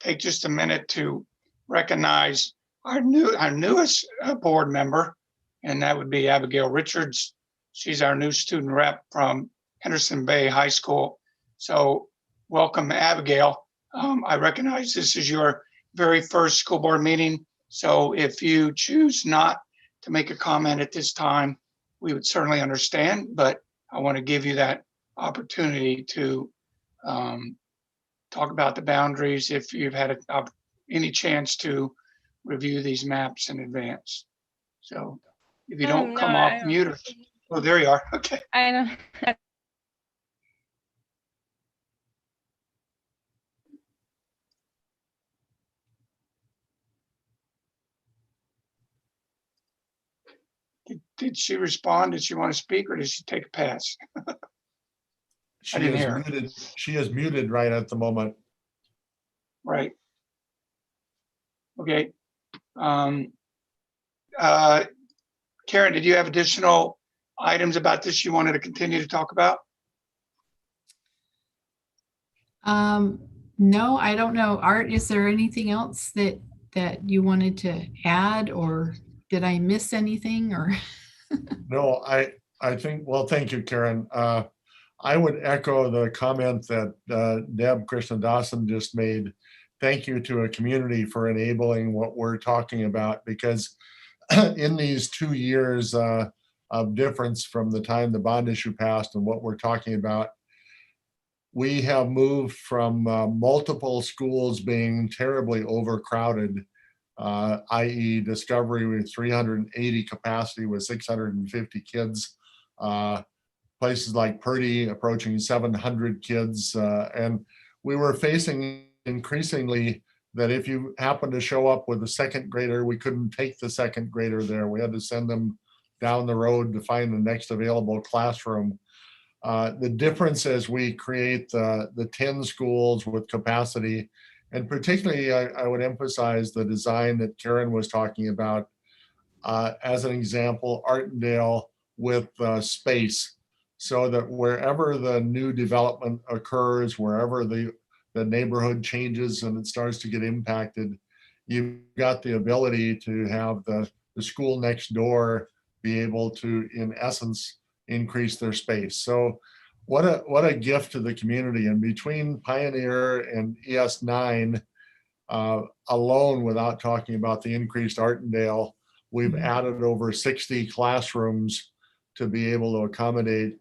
take just a minute to recognize our newest board member, and that would be Abigail Richards. She's our new student rep from Henderson Bay High School. So welcome, Abigail. I recognize this is your very first school board meeting. So if you choose not to make a comment at this time, we would certainly understand, but I want to give you that opportunity to talk about the boundaries if you've had any chance to review these maps in advance. So if you don't come off mute, oh, there you are. Okay. I know. Did she respond? Did she want to speak, or did she take a pass? She didn't is hear her. muted. She is muted right at the moment. Right. Okay. Karen, did you have additional items about this you wanted to continue to talk about? No, I don't know. Art, is there anything else that you wanted to add, or did I miss anything, or? No, I think, well, thank you, Karen. I would echo the comment that Deb Krishna Dawson just made. Thank you to a community for enabling what we're talking about, because in these 2 years of difference from the time the bond issue passed and what we're talking about, we have moved from multiple schools being terribly overcrowded, i.e. Discovery with 380 capacity with 650 kids, places like Purdy approaching 700 kids. And we were facing increasingly that if you happen to show up with a second grader, we couldn't take the second grader there. We had to send them down the road to find the next available classroom. The difference as we create the 10 schools with capacity, and particularly I would emphasize the design that Karen was talking about. As an example, Artendale with space, so that wherever the new development occurs, wherever the neighborhood changes and it starts to get impacted, you've got the ability to have the school next door be able to, in essence, increase their space. So what a gift to the community. And between Pioneer and ES9 alone, without talking about the increased Artendale, we've added over 60 classrooms to be able to accommodate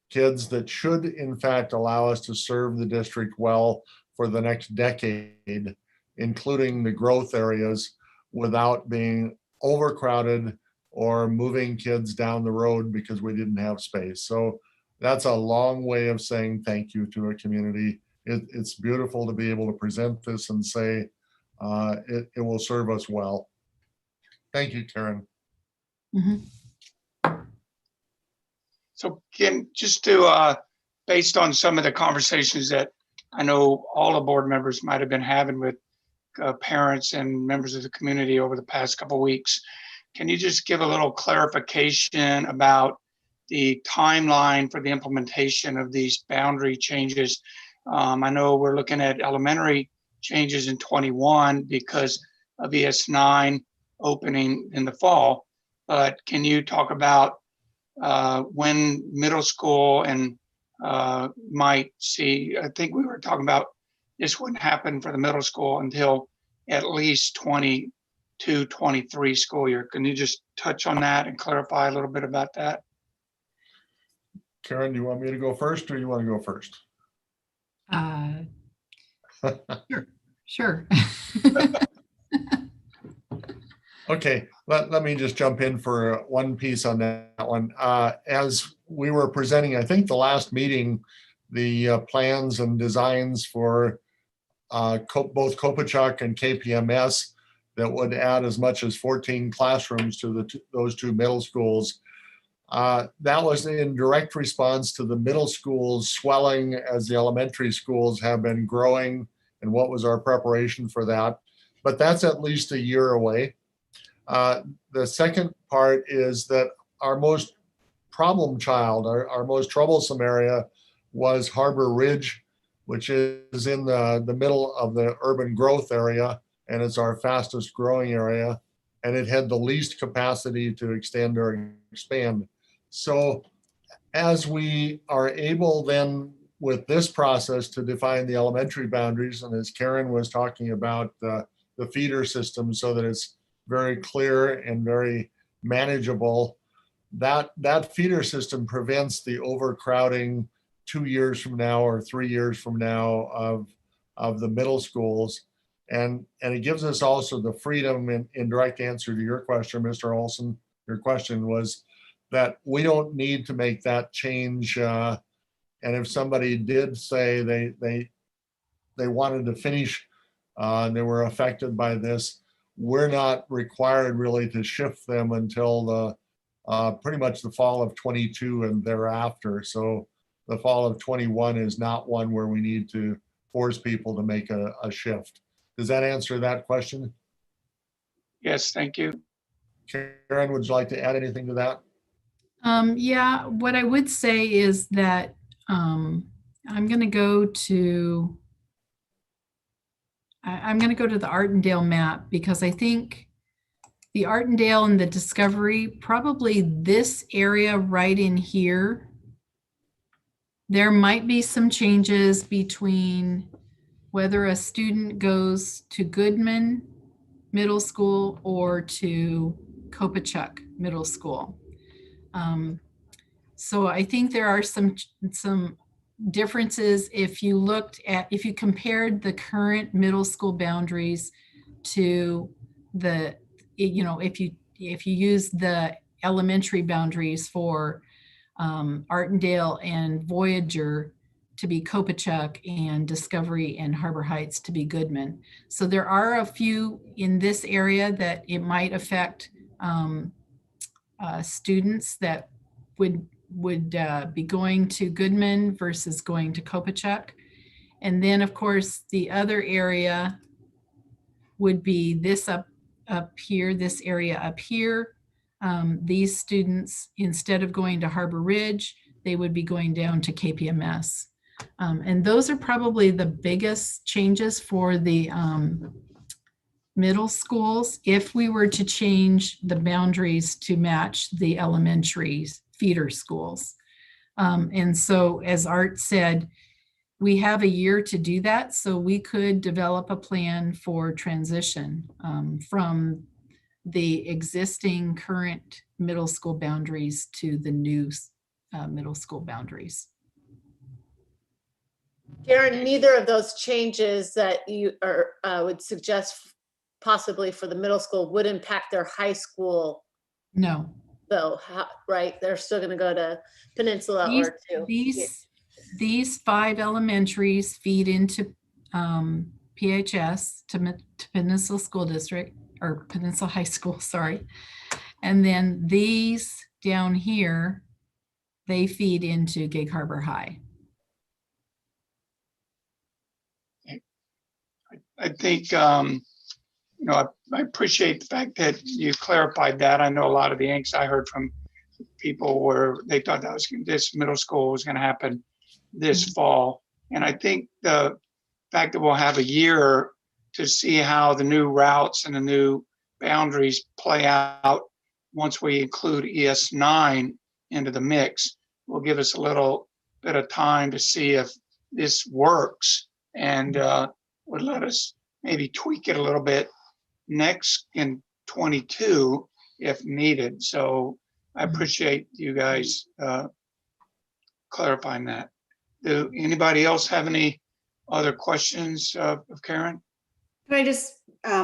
kids that should in fact allow us to serve the district well for the next decade, including the growth areas without being overcrowded or moving kids down the road because we didn't have space. So that's a long way of saying thank you to a community. It's beautiful to be able to present this and say it will serve us well. Thank you, Karen. Mhm. So Kim, just to, based on some of the conversations that I know all the board members might have been having with parents and members of the community over the past couple of weeks, can you just give a little clarification about the timeline for the implementation of these boundary changes? I know we're looking at elementary changes in 21 because of ES9 opening in the fall, but can you talk about when middle school and might see? I think we were talking about this wouldn't happen for the middle school until at least 22-23 school year. Can you just touch on that and clarify a little bit about that? Karen, do you want me to go first or you want to go first? Sure. Okay, let me just jump in for one piece on that one. As we were presenting, I think the last meeting, the plans and designs for both Kopachuk and KPMS that would add as much as 14 classrooms to those two middle schools. That was in direct response to the middle schools swelling as the elementary schools have been growing, and what was our preparation for that. But that's at least a year away. The second part is that our most problem child, our most troublesome area was Harbor Ridge, which is in the middle of the urban growth area, and it's our fastest growing area, and it had the least capacity to extend or expand. So as we are able then with this process to define the elementary boundaries, and as Karen was talking about the feeder system so that it's very clear and very manageable, that feeder system prevents the overcrowding 2 years from now or 3 years from now of the middle schools. And it gives us also the freedom, in direct answer to your question, Mr. Olson, your question was that we don't need to make that change. And if somebody did say they wanted to finish and they were affected by this, we're not required really to shift them until the pretty much the fall of 22 and thereafter. So the fall of 21 is not one where we need to force people to make a shift. Does that answer that question? Yes, thank you. Karen, would you like to add anything to that? Yeah, what I would say is that I'm going to go to the Artendale map because I think the Artendale and the Discovery, probably this area right in here, there might be some changes between whether a student goes to Goodman Middle School or to Kopachuk Middle School. So I think there are some differences if you compared the current middle school boundaries to if you use the elementary boundaries for Artendale and Voyager to be Kopachuk and Discovery and Harbor Heights to be Goodman. So there are a few in this area that it might affect students that would be going to Goodman versus going to Kopachuk. And then of course the other area would be this up here, this area up here. These students, instead of going to Harbor Ridge, they would be going down to KPMS. And those are probably the biggest changes for the middle schools if we were to change the boundaries to match the elementary feeder schools. And so as Art said, we have a year to do that, so we could develop a plan for transition from the existing current middle school boundaries to the new middle school boundaries. Karen, neither of those changes that you would suggest possibly for the middle school would impact their high school No. though, right? They're still gonna go to Peninsula These, or to. these 5 elementaries feed into PHS, to Peninsula School District, or Peninsula High School, sorry. And then these down here, they feed into Gig Harbor High. I think, I appreciate the fact that you clarified that. I know a lot of the angst I heard from people were, they thought that this middle school was going to happen this fall. And I think the fact that we'll have a year to see how the new routes and the new boundaries play out once we include ES9 into the mix will give us a little bit of time to see if this works, and would let us maybe tweak it a little bit next in 22 if needed. So I appreciate you guys clarifying that. Do anybody else have any other questions of Karen? Can I just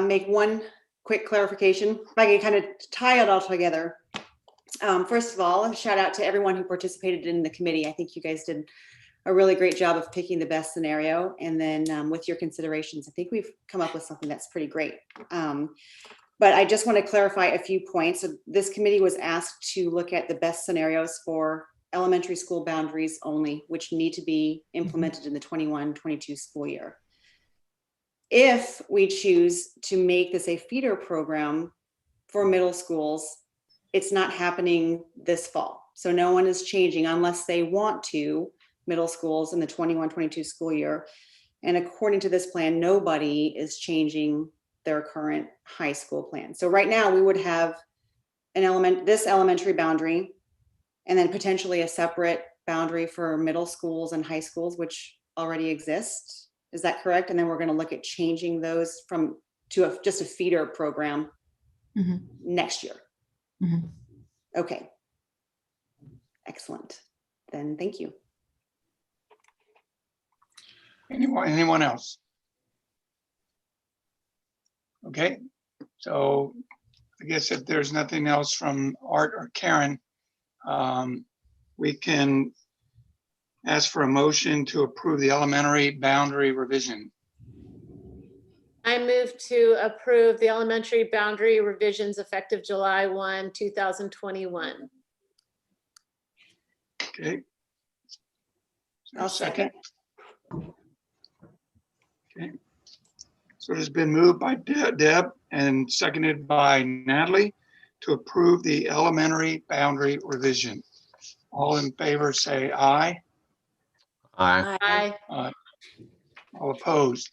make one quick clarification? If I can kind of tie it all together. First of all, a shout out to everyone who participated in the committee. I think you guys did a really great job of picking the best scenario. And then with your considerations, I think we've come up with something that's pretty great. But I just want to clarify a few points. So this committee was asked to look at the best scenarios for elementary school boundaries only, which need to be implemented in the 21-22 school year. If we choose to make this a feeder program for middle schools, it's not happening this fall. So no one is changing unless they want to, middle schools in the 21-22 school year. And according to this plan, nobody is changing their current high school plan. So right now we would have this elementary boundary, and then potentially a separate boundary for middle schools and high schools, which already exist. Is that correct? And then we're going to look at changing those to just a feeder program next year. Okay. Excellent. Then thank you. Anyone else? Okay, so I guess if there's nothing else from Art or Karen, we can ask for a motion to approve the elementary boundary revision. I move to approve the elementary boundary revisions effective July 1, 2021. Okay. I'll second. Okay. So it has been moved by Deb and seconded by Natalie to approve the elementary boundary revision. All in favor say aye. Aye. Aye. Aye. All opposed.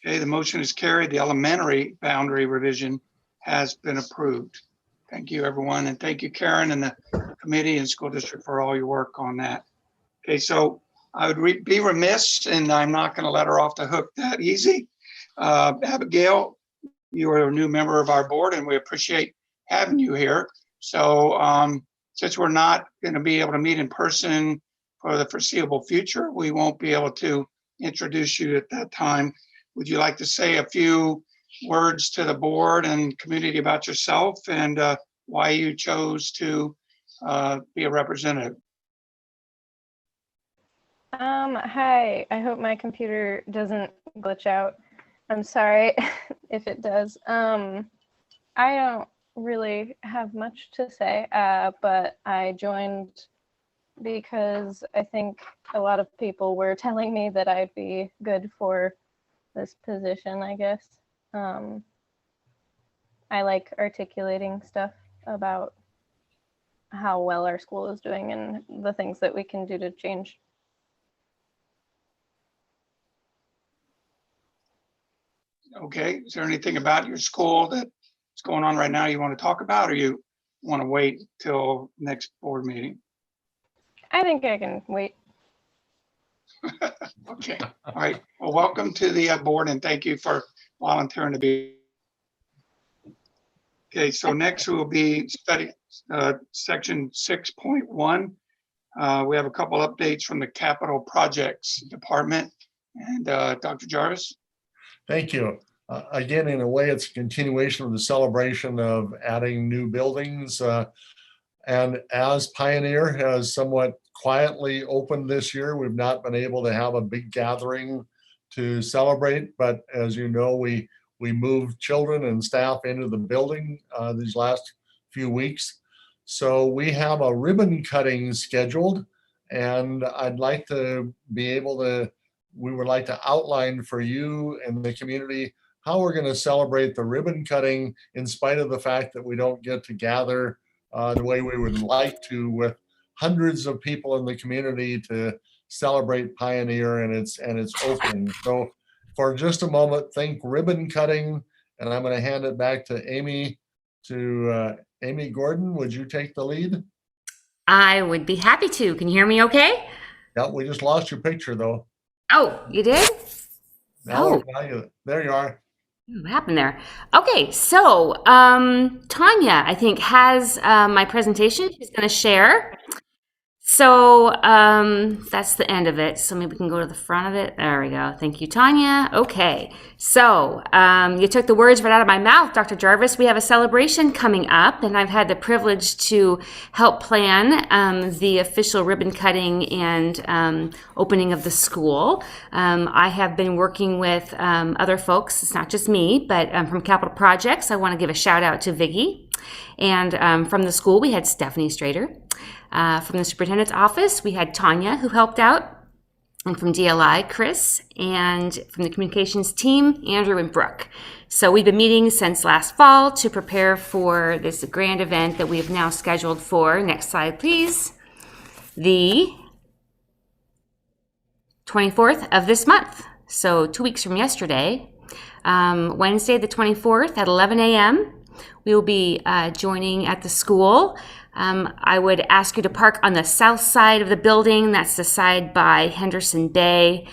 Okay, the motion is carried. The elementary boundary revision has been approved. Thank you, everyone. And thank you, Karen, and the committee and school district for all your work on that. Okay, so I would be remiss, and I'm not going to let her off the hook that easy. Abigail, you are a new member of our board, and we appreciate having you here. So since we're not going to be able to meet in person for the foreseeable future, we won't be able to introduce you at that time. Would you like to say a few words to the board and community about yourself and why you chose to be a representative? Hi, I hope my computer doesn't glitch out. I'm sorry if it does. I don't really have much to say, but I joined because I think a lot of people were telling me that I'd be good for this position, I guess. I like articulating stuff about how well our school is doing and the things that we can do to change. Okay, is there anything about your school that's going on right now you want to talk about, or you want to wait till next board meeting? I think I can wait. Okay, all right. Well, welcome to the board and thank you for volunteering to be. Okay, so next we will be study section 6.1. We have a couple updates from the capital projects department and Dr. Jarvis. Thank you. Again, in a way, it's a continuation of the celebration of adding new buildings. And as Pioneer has somewhat quietly opened this year, we've not been able to have a big gathering to celebrate. But as you know, we moved children and staff into the building these last few weeks. So we have a ribbon cutting scheduled, and I'd like to be able to, we would like to outline for you and the community how we're going to celebrate the ribbon cutting in spite of the fact that we don't get to gather the way we would like to, with hundreds of people in the community to celebrate Pioneer and its opening. So for just a moment, think ribbon cutting, and I'm going to hand it back to Amy. Amy Gordon, would you take the lead? I would be happy to. Can you hear me okay? Yeah, we just lost your picture though. Oh, you did? Now there you are. What happened there? Okay, so Tanya, I think, has my presentation she's going to share. So that's the end of it. So maybe we can go to the front of it. There we go. Thank you, Tanya. Okay, so you took the words right out of my mouth, Dr. Jarvis. We have a celebration coming up, and I've had the privilege to help plan the official ribbon cutting and opening of the school. I have been working with other folks. It's not just me, but from Capital Projects. I want to give a shout out to Viggy. And from the school, we had Stephanie Strader. From the superintendent's office, we had Tanya, who helped out. And from DLI, Chris. And from the communications team, Andrew and Brooke. So we've been meeting since last fall to prepare for this grand event that we have now scheduled for, next slide please, the 24th of this month. So 2 weeks from yesterday, Wednesday the 24th at 11 a.m. We will be joining at the school. I would ask you to park on the south side of the building. That's the side by Henderson Bay,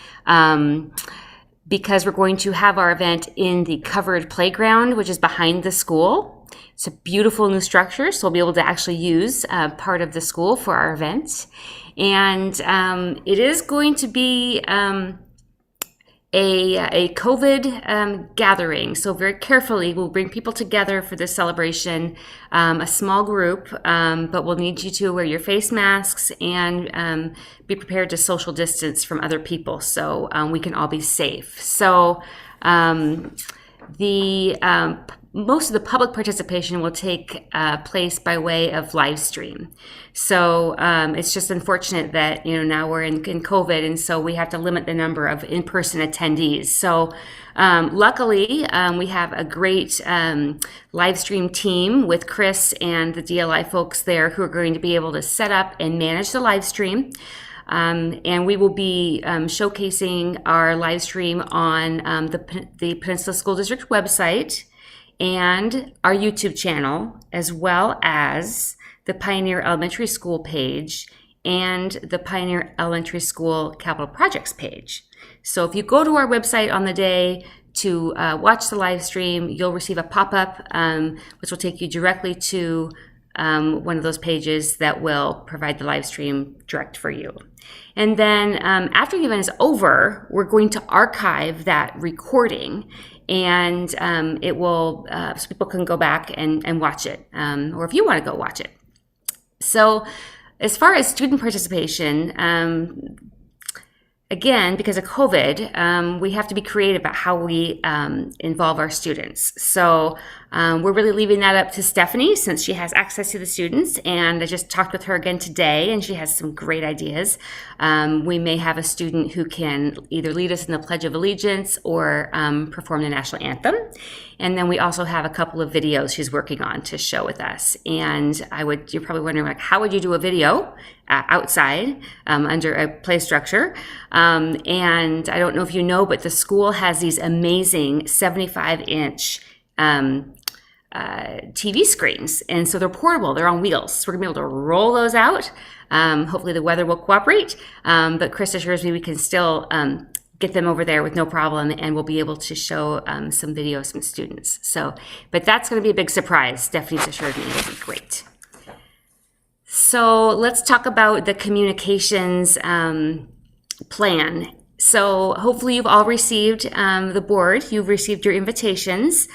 because we're going to have our event in the covered playground, which is behind the school. It's a beautiful new structure, so we'll be able to actually use part of the school for our event. And it is going to be a COVID gathering. So very carefully, we'll bring people together for this celebration, a small group, but we'll need you to wear your face masks and be prepared to social distance from other people so we can all be safe. So most of the public participation will take place by way of live stream. So it's just unfortunate that, now we're in COVID, and so we have to limit the number of in-person attendees. So luckily, we have a great live stream team with Chris and the DLI folks there who are going to be able to set up and manage the live stream. And we will be showcasing our live stream on the Peninsula School District website and our YouTube channel, as well as the Pioneer Elementary School page and the Pioneer Elementary School Capital Projects page. So if you go to our website on the day to watch the live stream, you'll receive a pop-up which will take you directly to one of those pages that will provide the live stream direct for you. And then after the event is over, we're going to archive that recording, and it will, so people can go back and watch it, or if you want to go watch it. So as far as student participation, again, because of COVID, we have to be creative about how we involve our students. So we're really leaving that up to Stephanie, since she has access to the students. And I just talked with her again today, and she has some great ideas. We may have a student who can either lead us in the Pledge of Allegiance or perform the national anthem. And then we also have a couple of videos she's working on to show with us. And you're probably wondering, how would you do a video outside under a play structure? And I don't know if you know, but the school has these amazing 75-inch TV screens. And so they're portable, they're on wheels. So we're gonna be able to roll those out. Hopefully the weather will cooperate. But Chris assures me we can still get them over there with no problem, and we'll be able to show some videos from students. So, but that's gonna be a big surprise. Stephanie's assured me it'll be great. So let's talk about the communications plan. So hopefully you've all received the board. You've received your invitations.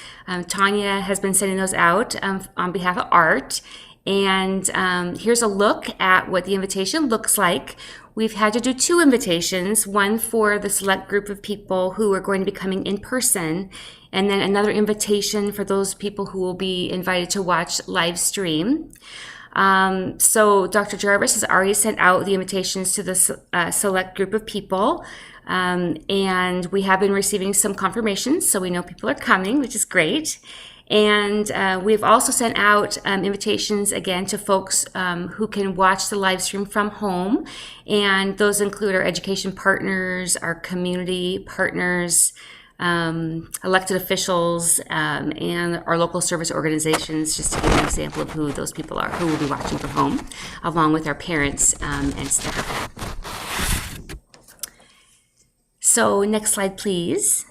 Tanya has been sending those out on behalf of Art. And here's a look at what the invitation looks like. We've had to do 2 invitations, one for the select group of people who are going to be coming in person, and then another invitation for those people who will be invited to watch live stream. So Dr. Jarvis has already sent out the invitations to the select group of people. And we have been receiving some confirmations, so we know people are coming, which is great. And we've also sent out invitations again to folks who can watch the live stream from home. And those include our education partners, our community partners, elected officials, and our local service organizations, just to give an example of who those people are who will be watching from home, along with our parents and staff. So next slide, please.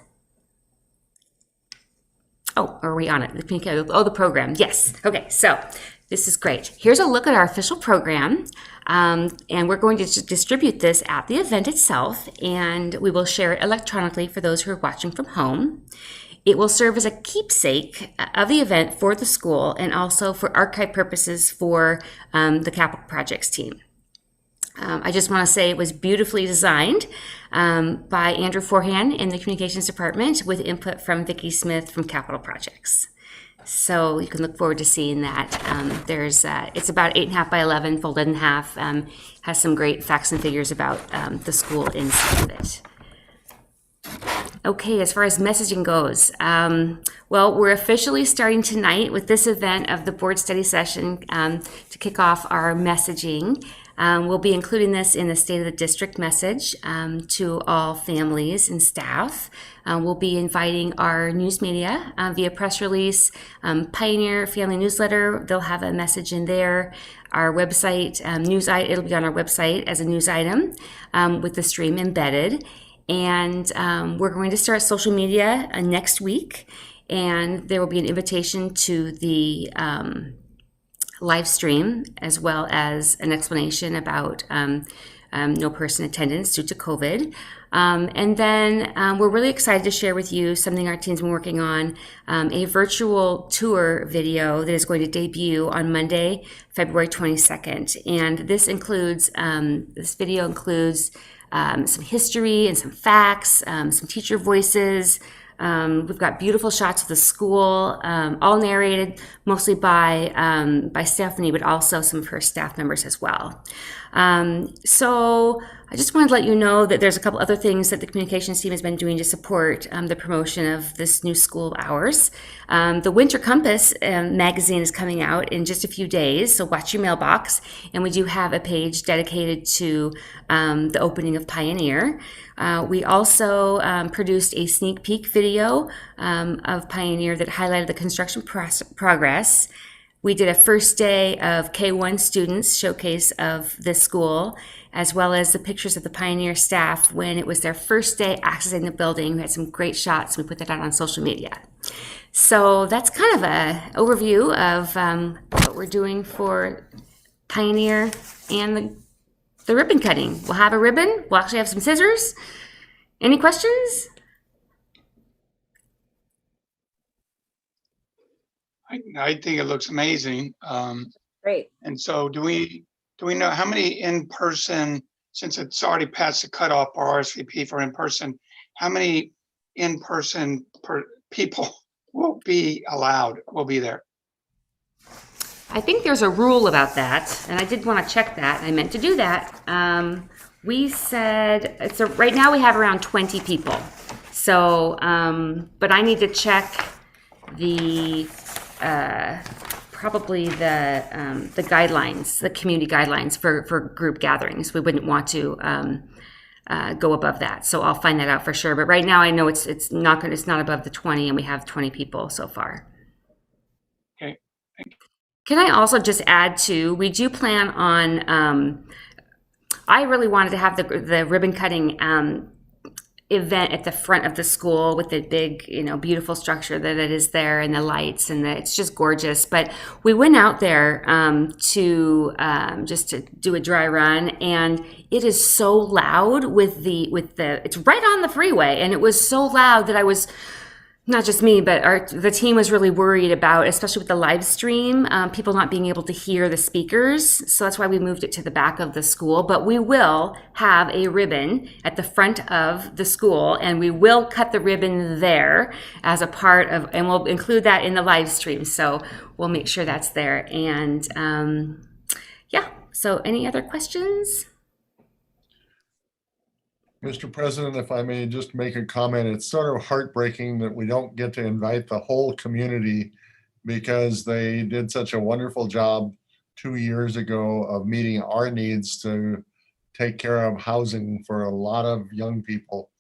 Oh, are we on it? The program. Yes. Okay, so this is great. Here's a look at our official program. And we're going to distribute this at the event itself, and we will share it electronically for those who are watching from home. It will serve as a keepsake of the event for the school and also for archive purposes for the Capital Projects team. I just want to say it was beautifully designed by Andrew Forehand in the Communications Department with input from Vicki Smith from Capital Projects. So you can look forward to seeing that. It's about 8.5 by 11, folded in half, has some great facts and figures about the school inside of it. Okay, as far as messaging goes, well, we're officially starting tonight with this event of the board study session to kick off our messaging. We'll be including this in the State of the District message to all families and staff. We'll be inviting our news media via press release, Pioneer Family Newsletter. They'll have a message in there. Our website, it'll be on our website as a news item with the stream embedded. And we're going to start social media next week. And there will be an invitation to the live stream, as well as an explanation about no person attendance due to COVID. And then we're really excited to share with you something our team's been working on, a virtual tour video that is going to debut on Monday, February 22nd. And this video includes some history and some facts, some teacher voices. We've got beautiful shots of the school, all narrated mostly by Stephanie, but also some of her staff members as well. So I just wanted to let you know that there's a couple other things that the communications team has been doing to support the promotion of this new school of ours. The Winter Compass magazine is coming out in just a few days, so watch your mailbox. And we do have a page dedicated to the opening of Pioneer. We also produced a sneak peek video of Pioneer that highlighted the construction progress. We did a first day of K-1 students showcase of this school, as well as the pictures of the Pioneer staff when it was their first day accessing the building. We had some great shots. We put that out on social media. So that's kind of an overview of what we're doing for Pioneer and the ribbon cutting. We'll have a ribbon. We'll actually have some scissors. Any questions? I think it looks amazing. Great. And so do we know how many in-person, since it's already past the cutoff for RSVP for in-person, how many in-person people will be there? I think there's a rule about that, and I did want to check that. I meant to do that. We said, right now we have around 20 people. So, but I need to check the, probably the guidelines, the community guidelines for group gatherings. We wouldn't want to go above that. So I'll find that out for sure. But right now I know it's not above the 20, and we have 20 people so far. Okay, thank you. Can I also just add to, we do plan on, I really wanted to have the ribbon cutting event at the front of the school with the big, beautiful structure that it is there and the lights it's just gorgeous. But we went out there to just to do a dry run, and it is so loud with the it's right on the freeway, and it was so loud that I was, not just me, but the team was really worried about, especially with the live stream, people not being able to hear the speakers. So that's why we moved it to the back of the school. But we will have a ribbon at the front of the school, and we will cut the ribbon there as a part of, and we'll include that in the live stream. So we'll make sure that's there. And yeah, so any other questions? Mr. President, if I may just make a comment, it's sort of heartbreaking that we don't get to invite the whole community, because they did such a wonderful job 2 years ago of meeting our needs to take care of housing for a lot of young people.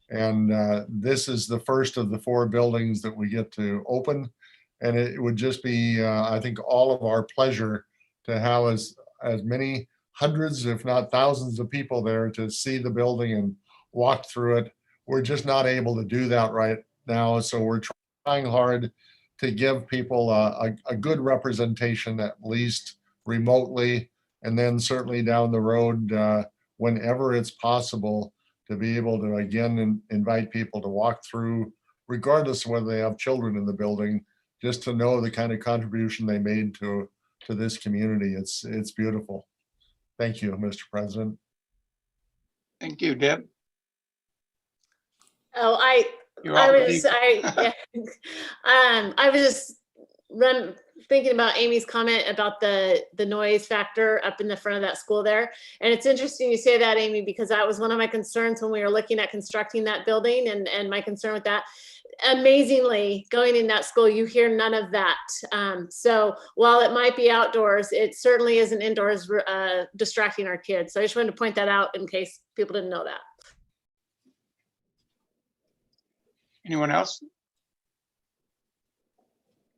And this is the first of the 4 buildings that we get to open. And it would just be, I think, all of our pleasure to have as many hundreds, if not thousands of people there to see the building and walk through it. We're just not able to do that right now. So we're trying hard to give people a good representation, at least remotely, and then certainly down the road, whenever it's possible, to be able to again invite people to walk through, regardless of whether they have children in the building, just to know the kind of contribution they made to this community. It's beautiful. Thank you, Mr. President. Thank you, Deb. Oh, You're I all was, I was just thinking about Amy's comment about the noise factor up in the front of that school there. And it's interesting you say that, Amy, because that was one of my concerns when we were looking at constructing that building, and my concern with that. Amazingly, going in that school, you hear none of that. So while it might be outdoors, it certainly isn't indoors distracting our kids. So I just wanted to point that out in case people didn't know that. Anyone else?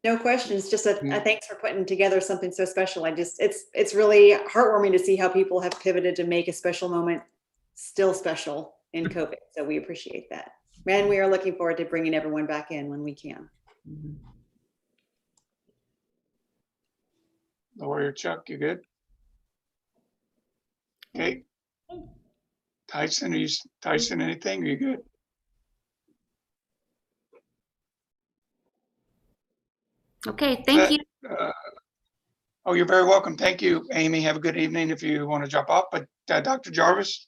No questions, just a thanks for putting together something so special. It's really heartwarming to see how people have pivoted to make a special moment still special in COVID. So we appreciate that. And we are looking forward to bringing everyone back in when we can. Lawyer Chuck, you good? Okay. Tyson, anything? Are you good? Okay, thank you. Oh, you're very welcome. Thank you, Amy. Have a good evening if you want to jump off. But Dr. Jarvis?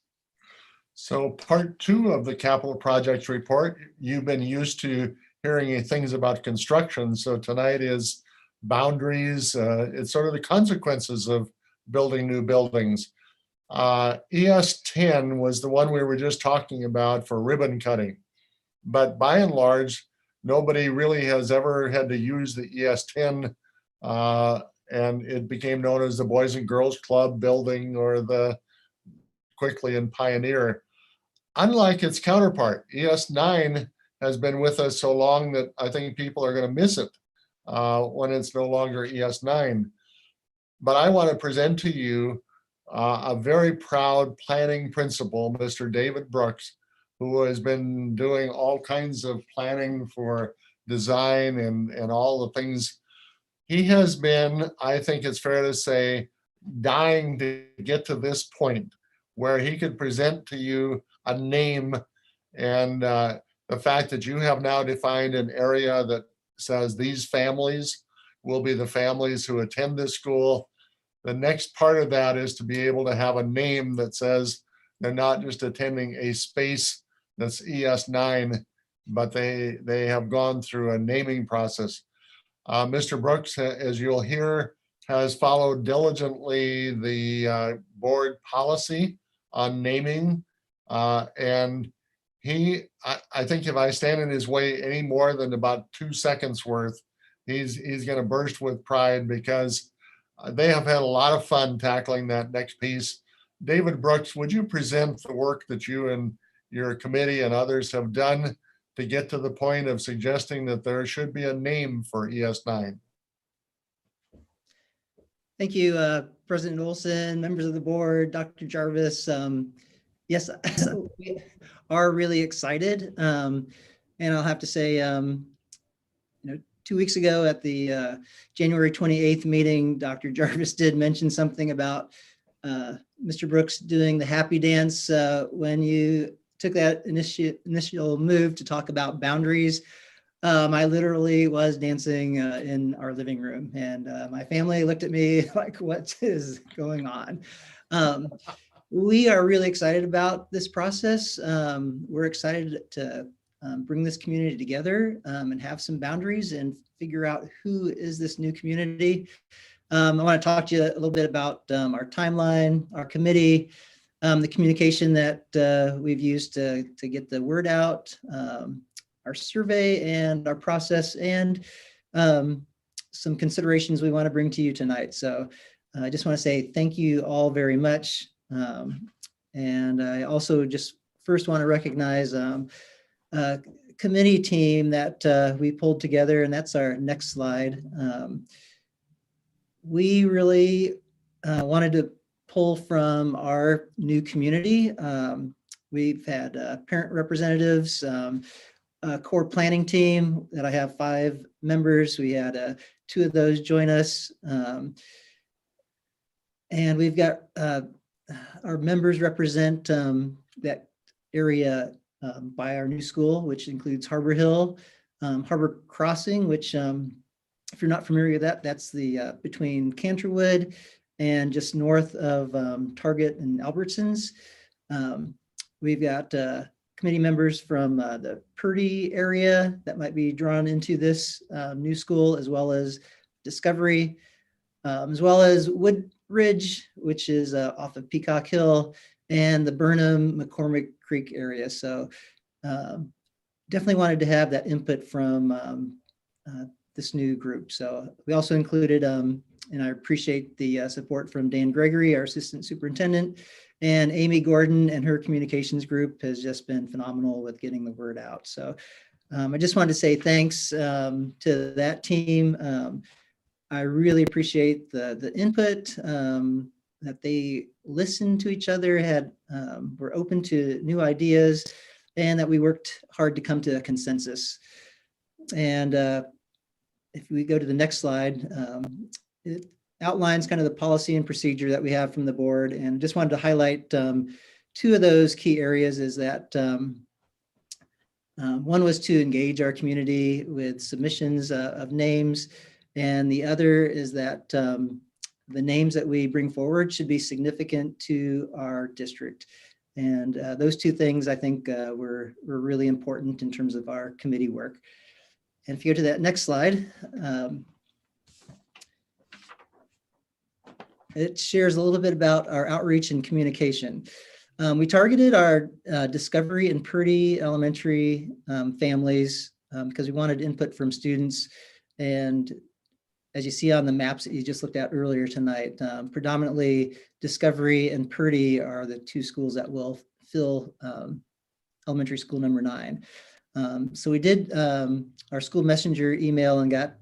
So part 2 of the capital projects report, you've been used to hearing things about construction. So tonight is boundaries. It's sort of the consequences of building new buildings. ES 10 was the one we were just talking about for ribbon cutting. But by and large, nobody really has ever had to use the ES 10, and it became known as the Boys and Girls Club building, or the quickly in Pioneer. Unlike its counterpart, ES 9 has been with us so long that I think people are going to miss it when it's no longer ES 9. But I want to present to you a very proud planning principal, Mr. David Brooks, who has been doing all kinds of planning for design and all the things. He has been, I think it's fair to say, dying to get to this point where he could present to you a name, and the fact that you have now defined an area that says these families will be the families who attend this school. The next part of that is to be able to have a name that says they're not just attending a space that's ES 9, but they have gone through a naming process. Mr. Brooks, as you'll hear, has followed diligently the board policy on naming. And I think if I stand in his way any more than about 2 seconds worth, he's going to burst with pride, because they have had a lot of fun tackling that next piece. David Brooks, would you present the work that you and your committee and others have done to get to the point of suggesting that there should be a name for ES9? Thank you, President Olson, members of the board, Dr. Jarvis. Yes, are really excited. And I'll have to say, 2 weeks ago at the January 28th meeting, Dr. Jarvis did mention something about Mr. Brooks doing the happy dance when you took that initial move to talk about boundaries. I literally was dancing in our living room, and my family looked at me like, what is going on? We are really excited about this process. We're excited to bring this community together and have some boundaries and figure out who is this new community. I want to talk to you a little bit about our timeline, our committee, the communication that we've used to get the word out, our survey and our process, and some considerations we want to bring to you tonight. So I just want to say thank you all very much. And I also just first want to recognize a committee team that we pulled together, and that's our next slide. We really wanted to pull from our new community. We've had parent representatives, a core planning team that I have 5 members. We had 2 of those join us. And we've got our members represent that area by our new school, which includes Harbor Hill, Harbor Crossing, which if you're not familiar with that, that's the between Canterwood and just north of Target and Albertsons. We've got committee members from the Purdy area that might be drawn into this new school, as well as Discovery, as well as Woodridge, which is off of Peacock Hill, and the Burnham, McCormick Creek area. So definitely wanted to have that input from this new group. So we also included, and I appreciate the support from Dan Gregory, our assistant superintendent, and Amy Gordon and her communications group has just been phenomenal with getting the word out. So I just wanted to say thanks to that team. I really appreciate the input, that they listened to each other, were open to new ideas, and that we worked hard to come to a consensus. And if we go to the next slide, it outlines kind of the policy and procedure that we have from the board. And just wanted to highlight 2 of those key areas is that one was to engage our community with submissions of names. And the other is that the names that we bring forward should be significant to our district. And those 2 things, I think, were really important in terms of our committee work. And if you go to that next slide, it shares a little bit about our outreach and communication. We targeted our Discovery and Purdy elementary families because we wanted input from students. And as you see on the maps that you just looked at earlier tonight, predominantly Discovery and Purdy are the 2 schools that will fill elementary school number 9. So we did our school messenger email and got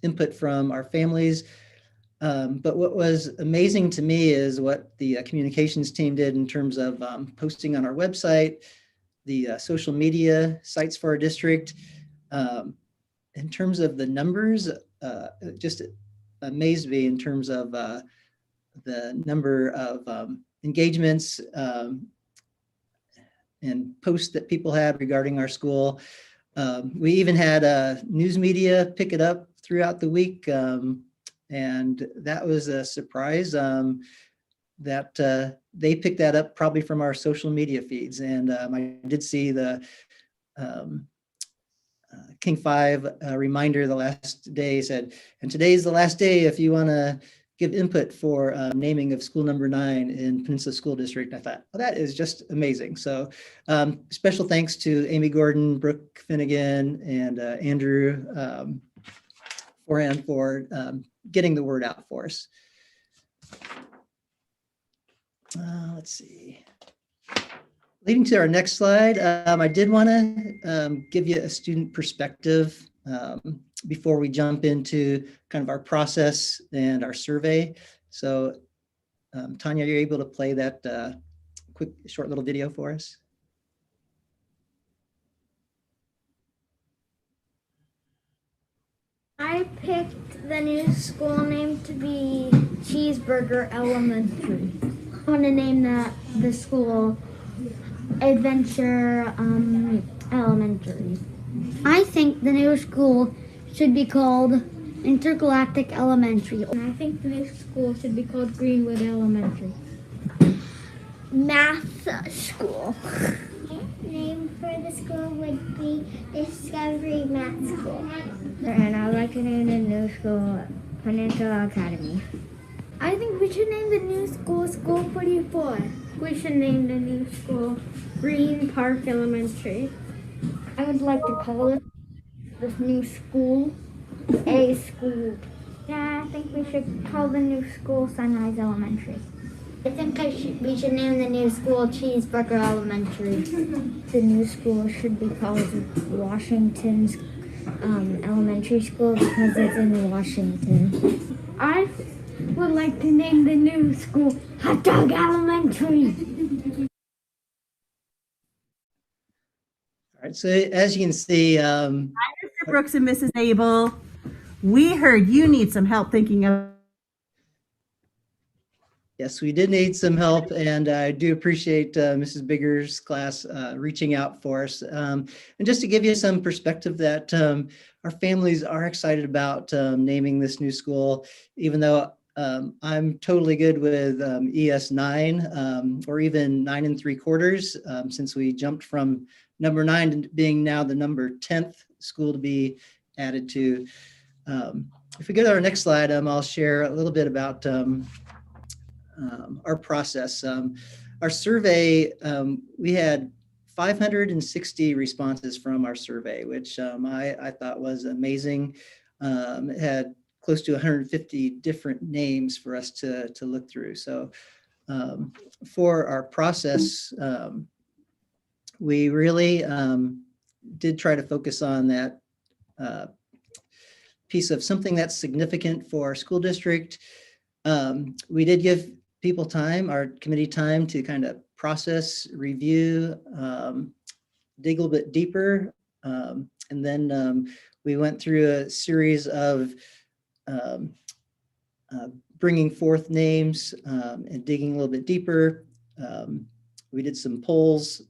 input from our families. But what was amazing to me is what the communications team did in terms of posting on our website, the social media sites for our district. In terms of the numbers, it just amazed me in terms of the number of engagements and posts that people had regarding our school. We even had news media pick it up throughout the week. And that was a surprise that they picked that up probably from our social media feeds. And I did see the King 5 reminder the last day said, and today's the last day if you want to give input for naming of school number 9 in Peninsula School District. I thought, well, that is just amazing. So special thanks to Amy Gordon, Brooke Finnegan, and Andrew for getting the word out for us. Let's see. Leading to our next slide, I did want to give you a student perspective before we jump into kind of our process and our survey. So Tanya, are you able to play that quick, short little video for us? I picked the new school name to be Cheeseburger Elementary. I want to name the school Adventure Elementary. I think the new school should be called Intergalactic Elementary. And I think the new school should be called Greenwood Elementary. Math school. Name for the school would be Discovery Math School. And I'd like to name the new school Peninsula Academy. I think we should name the new school School 44. We should name the new school Green Park Elementary. I would like to call it this new school a school. Yeah, I think we should call the new school Sunrise Elementary. I think we should name the new school Cheeseburger Elementary. The new school should be called Washington's Elementary School because it's in Washington. I would like to name the new school Hot Dog Elementary. All right, so as you can see, Mr. Brooks and Mrs. Abel, we heard you need some help thinking of. yes, we did need some help, and I do appreciate Mrs. Bigger's class reaching out for us. And just to give you some perspective that our families are excited about naming this new school, even though I'm totally good with ES 9 or even 9 3/4 since we jumped from number 9 to being now the number 10th school to be added to. If we go to our next slide, I'll share a little bit about our process. Our survey, we had 560 responses from our survey, which I thought was amazing. It had close to 150 different names for us to look through. So for our process, we really did try to focus on that piece of something that's significant for our school district. We did give people time, our committee time to kind of process, review, dig a little bit deeper. And then we went through a series of bringing forth names and digging a little bit deeper. We did some polls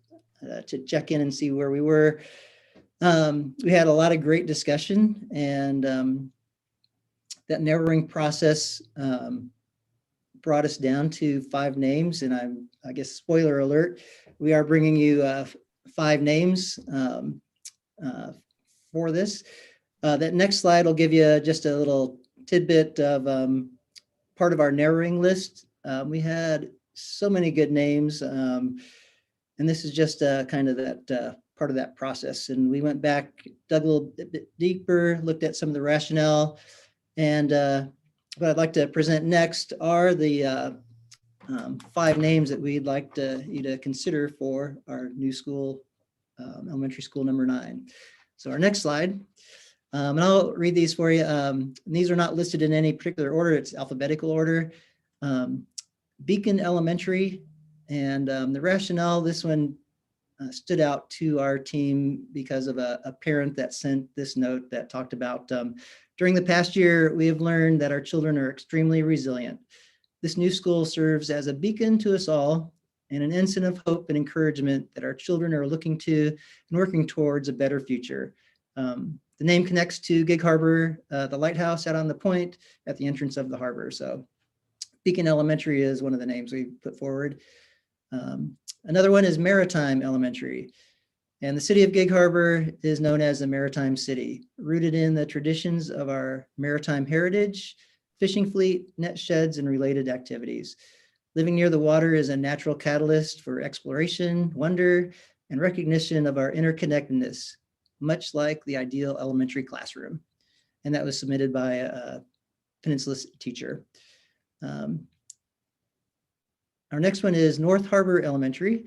to check in and see where we were. We had a lot of great discussion, and that narrowing process brought us down to 5 names. And I guess, spoiler alert, we are bringing you 5 names for this. That next slide will give you just a little tidbit of part of our narrowing list. We had so many good names, and this is just kind of that part of that process. And we went back, dug a little bit deeper, looked at some of the rationale, and what I'd like to present next are the 5 names that we'd like you to consider for our new school, elementary school number 9. So our next slide, and I'll read these for you. These are not listed in any particular order, it's alphabetical order. Beacon Elementary, and the rationale, this one stood out to our team because of a parent that sent this note that talked about, during the past year, we have learned that our children are extremely resilient. This new school serves as a beacon to us all and an ensign of hope and encouragement that our children are looking to and working towards a better future. The name connects to Gig Harbor, the lighthouse out on the point at the entrance of the harbor. So Beacon Elementary is one of the names we put forward. Another one is Maritime Elementary. And the city of Gig Harbor is known as a maritime city, rooted in the traditions of our maritime heritage, fishing fleet, net sheds, and related activities. Living near the water is a natural catalyst for exploration, wonder, and recognition of our interconnectedness, much like the ideal elementary classroom. And that was submitted by a Peninsula teacher. Our next one is North Harbor Elementary.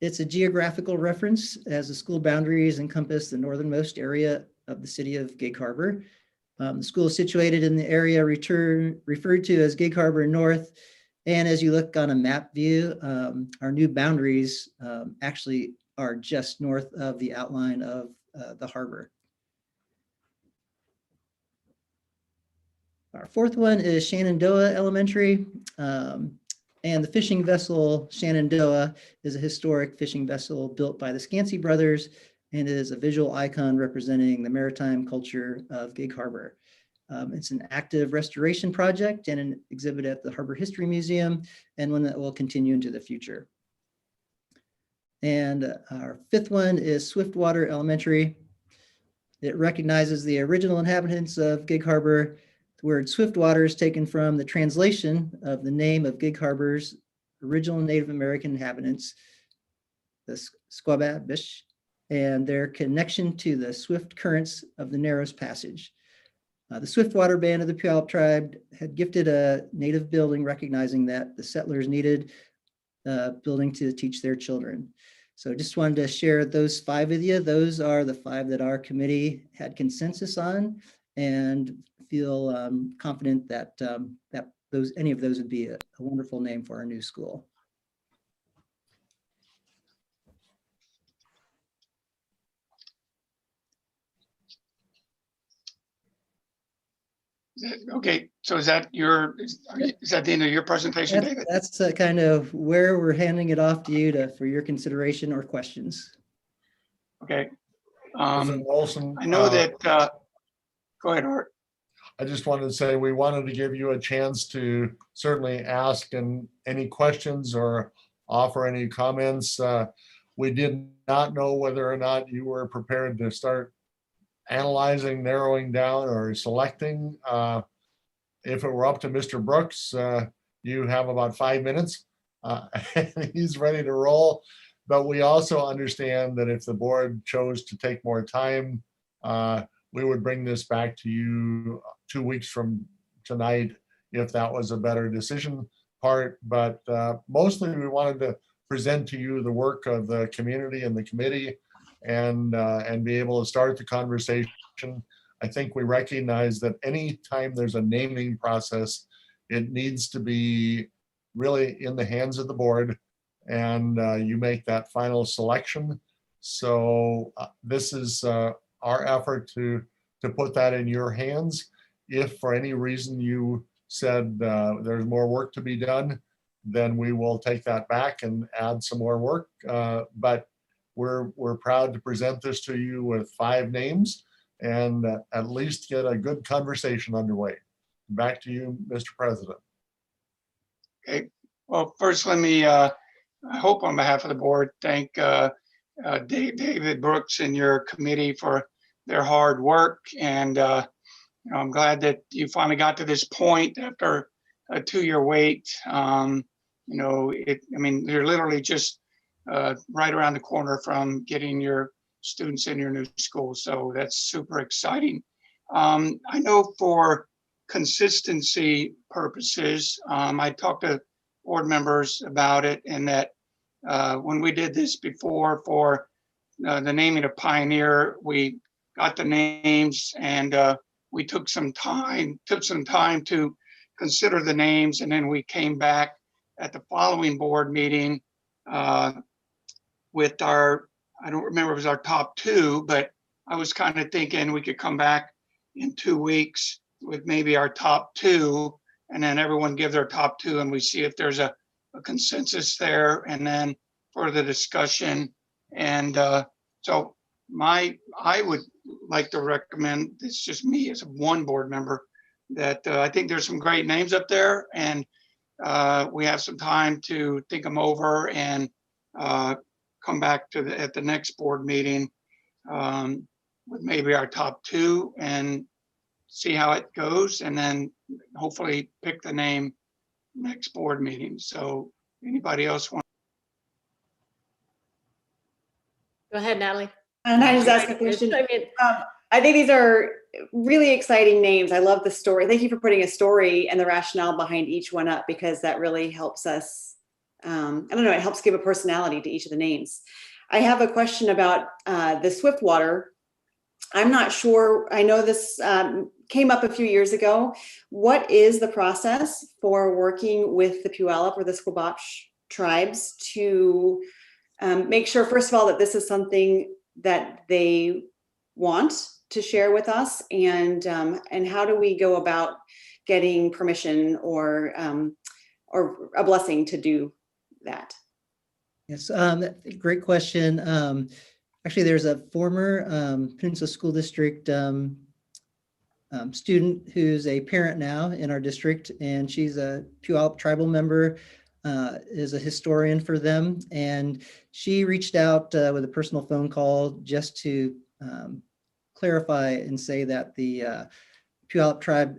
It's a geographical reference as the school boundaries encompass the northernmost area of the city of Gig Harbor. The school is situated in the area referred to as Gig Harbor North. And as you look on a map view, our new boundaries actually are just north of the outline of the harbor. Our fourth one is Shenandoah Elementary. And the fishing vessel Shenandoah is a historic fishing vessel built by the Scansey brothers and is a visual icon representing the maritime culture of Gig Harbor. It's an active restoration project and an exhibit at the Harbor History Museum, and one that will continue into the future. And our fifth one is Swiftwater Elementary. It recognizes the original inhabitants of Gig Harbor. The word Swiftwater is taken from the translation of the name of Gig Harbor's original Native American inhabitants, the Squababish, and their connection to the swift currents of the Narrows Passage. The Swiftwater Band of the Puyallup tribe had gifted a native building recognizing that the settlers needed a building to teach their children. So just wanted to share those 5 with you. Those are the 5 that our committee had consensus on, and feel confident that any of those would be a wonderful name for our new school. Okay, so is that the end of your presentation, David? That's kind of where we're handing it off to you for your consideration or questions. Okay. President Olson, I know that, go ahead, Art. I just wanted to say we wanted to give you a chance to certainly ask any questions or offer any comments. We did not know whether or not you were prepared to start analyzing, narrowing down, or selecting. If it were up to Mr. Brooks, you have about 5 minutes. He's ready to roll. But we also understand that if the board chose to take more time, we would bring this back to you 2 weeks from tonight if that was a better decision part. But mostly we wanted to present to you the work of the community and the committee, and be able to start the conversation. I think we recognize that any time there's a naming process, it needs to be really in the hands of the board, and you make that final selection. So this is our effort to put that in your hands. If for any reason you said there's more work to be done, then we will take that back and add some more work. But we're proud to present this to you with 5 names and at least get a good conversation underway. Back to you, Mr. President. Okay. Well, first, let me, I hope on behalf of the board, thank David Brooks and your committee for their hard work. And I'm glad that you finally got to this point after a 2-year wait. You're literally just right around the corner from getting your students in your new school. So that's super exciting. I know for consistency purposes, I talked to board members about it, and that when we did this before for the naming of Pioneer, we got the names, and we took some time to consider the names, and then we came back at the following board meeting with our, I don't remember if it was our top 2, but I was kind of thinking we could come back in 2 weeks with maybe our top 2, and then everyone give their top 2, and we see if there's a consensus there, and then further discussion. And so I would like to recommend, it's just me as one board member, that I think there's some great names up there, and we have some time to think them over and come back to at the next board meeting with maybe our top 2 and see how it goes, and then hopefully pick the name next board meeting. So anybody else want? Go ahead, Natalie. And I just ask a question. I think these are really exciting names. I love the story. Thank you for putting a story and the rationale behind each one up, because that really helps us. I don't know, it helps give a personality to each of the names. I have a question about the Swiftwater. I'm not sure, I know this came up a few years ago. What is the process for working with the Puyallup or the Squabash tribes to make sure, first of all, that this is something that they want to share with us, and how do we go about getting permission or a blessing to do that? Yes, great question. Actually, there's a former Peninsula School District student who's a parent now in our district, and she's a Puyallup tribal member, is a historian for them. And she reached out with a personal phone call just to clarify and say that the Puyallup tribe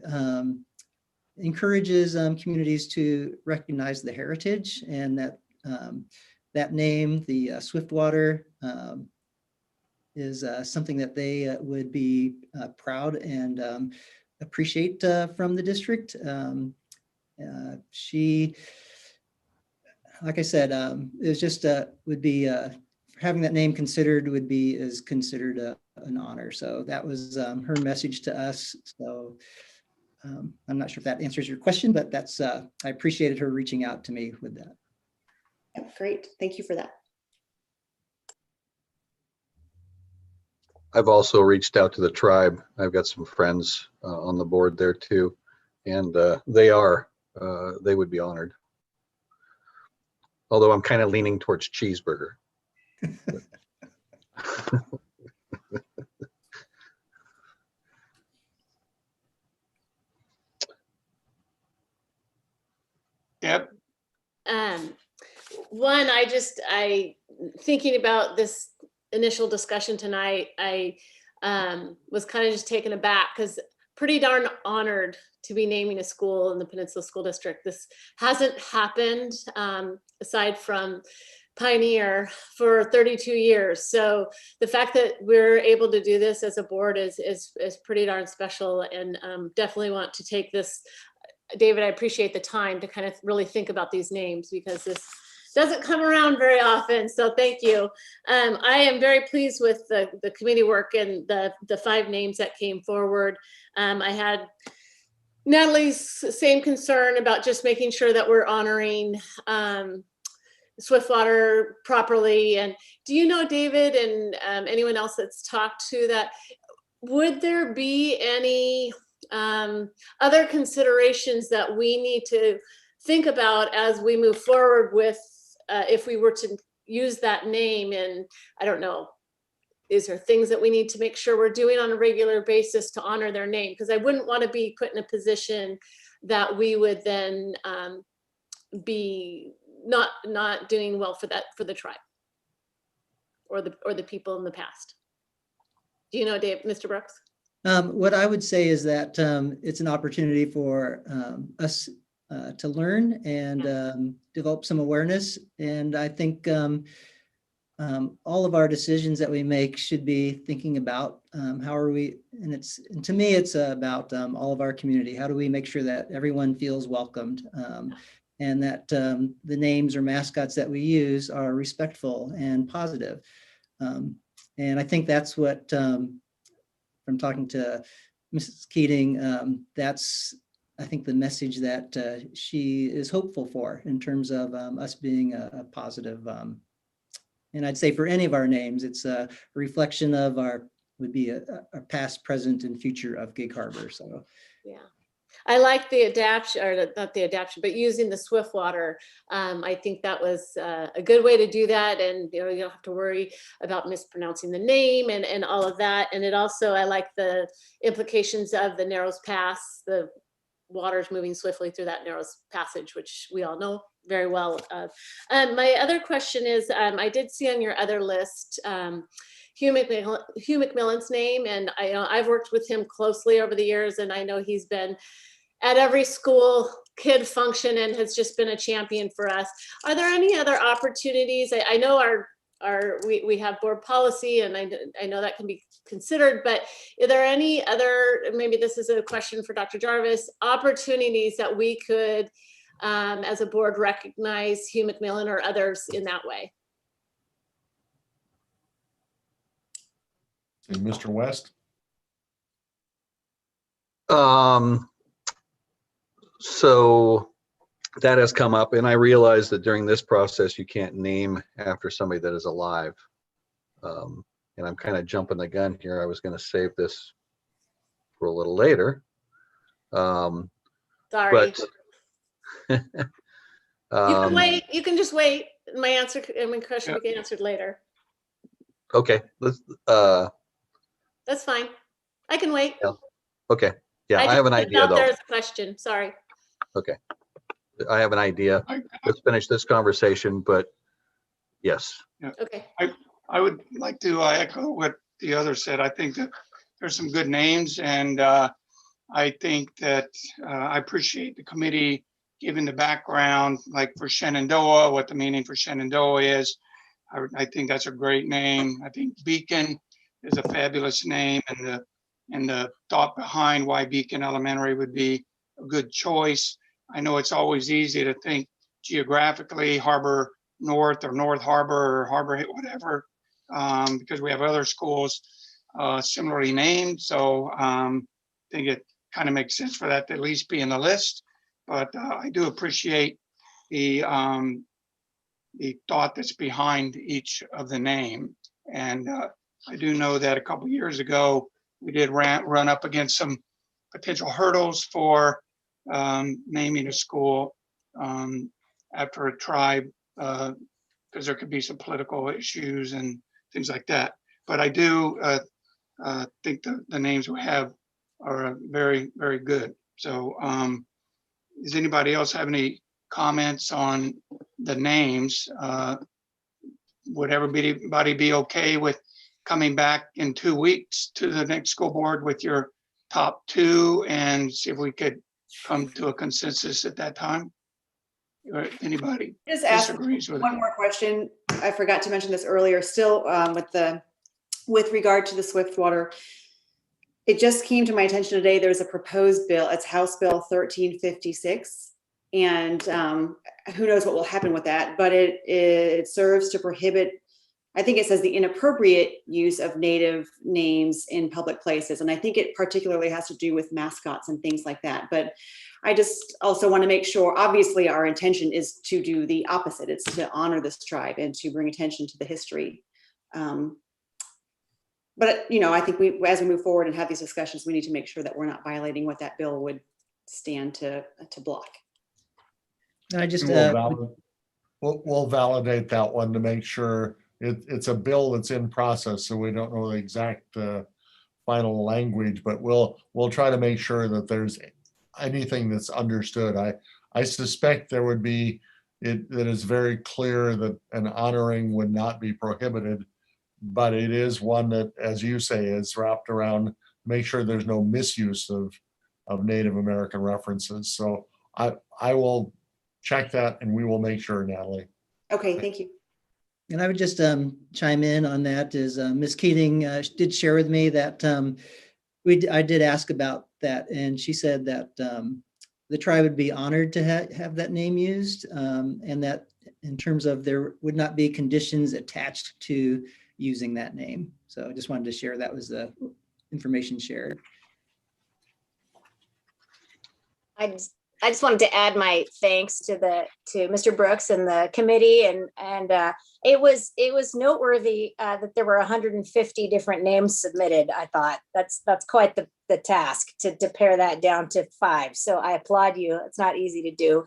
encourages communities to recognize the heritage, and that that name, the Swiftwater, is something that they would be proud and appreciate from the district. She, like I said, it's just would be having that name considered is considered an honor. So that was her message to us. So I'm not sure if that answers your question, but that's I appreciated her reaching out to me with that. Yeah, great, thank you for that. I've also reached out to the tribe. I've got some friends on the board there too, and they would be honored. Although I'm kind of leaning towards cheeseburger. Deb? One, I thinking about this initial discussion tonight, I was kind of just taken aback because pretty darn honored to be naming a school in the Peninsula School District. This hasn't happened aside from Pioneer for 32 years. So the fact that we're able to do this as a board is pretty darn special, and definitely want to take this. David, I appreciate the time to kind of really think about these names, because this doesn't come around very often. So thank you. I am very pleased with the committee work and the 5 names that came forward. I had Natalie's same concern about just making sure that we're honoring Swiftwater properly. And do you know, David, and anyone else that's talked to that, would there be any other considerations that we need to think about as we move forward with if we were to use that name? And I don't know, is there things that we need to make sure we're doing on a regular basis to honor their name? Because I wouldn't want to be put in a position that we would then be not doing well for the tribe or the people in the past. Do you know, Dave, Mr. Brooks? What I would say is that it's an opportunity for us to learn and develop some awareness. And I think all of our decisions that we make should be thinking about how are we, and to me, it's about all of our community. How do we make sure that everyone feels welcomed, and that the names or mascots that we use are respectful and positive. And I think that's what, from talking to Mrs. Keating, that's, I think, the message that she is hopeful for in terms of us being a positive. And I'd say for any of our names, it's a reflection of would be a past, present, and future of Gig Harbor. So yeah. I like the adaptation, or not the adaptation, but using the Swiftwater. I think that was a good way to do that. And you don't have to worry about mispronouncing the name and all of that. And it also, I like the implications of the Narrows Pass, the waters moving swiftly through that Narrows Passage, which we all know very well of. My other question is, I did see on your other list, Hugh McMillan's name, and I've worked with him closely over the years, and I know he's been at every school kid function and has just been a champion for us. Are there any other opportunities? I know we have board policy, and I know that can be considered, but are there any other, maybe this is a question for Dr. Jarvis, opportunities that we could, as a board, recognize Hugh McMillan or others in that way? And Mr. West? So that has come up, and I realize that during this process, you can't name after somebody that is alive. And I'm kind of jumping the gun here. I was going to save this for a little later. Sorry. But You can wait. You can just wait. My question Yeah. will get answered later. okay, let's, That's fine. I can wait. yeah, okay. Yeah, I just have an put it idea out though. there as a question. Sorry. Okay. I have an idea. Let's finish this conversation, but yes. Okay. I would like to echo what the other said. I think that there's some good names, and I think that I appreciate the committee giving the background, like for Shenandoah, what the meaning for Shenandoah is. I think that's a great name. I think Beacon is a fabulous name, and the thought behind why Beacon Elementary would be a good choice. I know it's always easy to think geographically Harbor North or North Harbor or Harbor whatever, because we have other schools similarly named. So I think it kind of makes sense for that to at least be in the list. But I do appreciate the thought that's behind each of the name. And I do know that a couple years ago, we did run up against some potential hurdles for naming a school after a tribe, because there could be some political issues and things like that. But I do think the names we have are very, very good. So does anybody else have any comments on the names? Would everybody be okay with coming back in 2 weeks to the next school board with your top two and see if we could come to a consensus at that time? Or anybody Just ask disagrees with one it? more question. I forgot to mention this earlier, still with regard to the Swiftwater. It just came to my attention today, there's a proposed bill, it's House Bill 1356. And who knows what will happen with that, but it serves to prohibit, I think it says the inappropriate use of Native names in public places. And I think it particularly has to do with mascots and things like that. But I just also want to make sure, obviously our intention is to do the opposite. It's to honor this tribe and to bring attention to the history. But, you know, I think as we move forward and have these discussions, we need to make sure that we're not violating what that bill would stand to block. I just, We'll validate that one to make sure it's a bill that's in process, so we don't know the exact final language, but we'll try to make sure that there's anything that's understood. I suspect there would be, that is very clear that an honoring would not be prohibited, but it is one that, as you say, is wrapped around, make sure there's no misuse of Native American references. So I will check that and we will make sure, Natalie. Okay, thank you. and I would just chime in on that is Ms. Keating did share with me that I did ask about that, and she said that the tribe would be honored to have that name used, and that in terms of there would not be conditions attached to using that name. So I just wanted to share that was the information shared. I just wanted to add my thanks to Mr. Brooks and the committee, and it was noteworthy that there were 150 different names submitted. I thought that's quite the task to pare that down to 5. So I applaud you. It's not easy to do.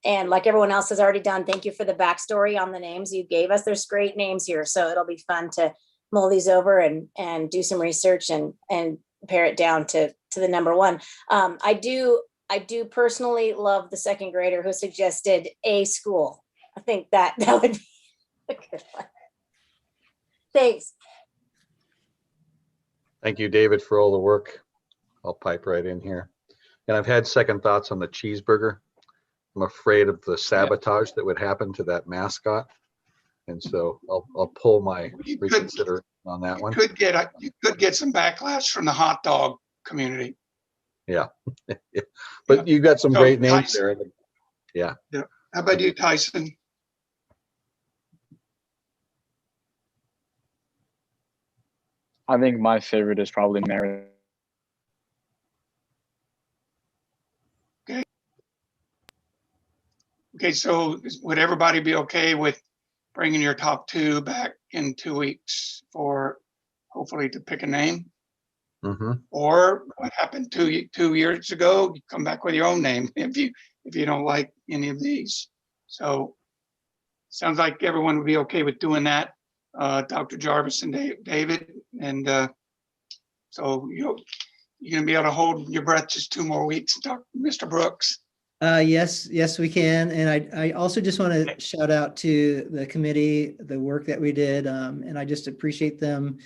And like everyone else has already done, thank you for the backstory on the names you gave us. There's great names here, so it'll be fun to mull these over and do some research and pare it down to the number one. I do personally love the second grader who suggested a school. I think that would be a good one. Thanks. Thank you, David, for all the work. I'll pipe right in here. And I've had second thoughts on the cheeseburger. I'm afraid of the sabotage that would happen to that mascot. And so I'll pull my reconsider on that one. You could get some backlash from the hot dog community. Yeah. But you got some So, great names Tyson. there. Yeah. Yeah. How about you, Tyson? I think my favorite is probably Mary. Okay, so would everybody be okay with bringing your top 2 back in 2 weeks for hopefully to pick a name? Or what happened two years ago, you come back with your own name if you don't like any of these. So sounds like everyone would be okay with doing that, Dr. Jarvis and David. And so you're gonna be able to hold your breath just 2 more weeks, Mr. Brooks. Yes, we can. And I also just want to shout out to the committee, the work that we did. And I just appreciate them.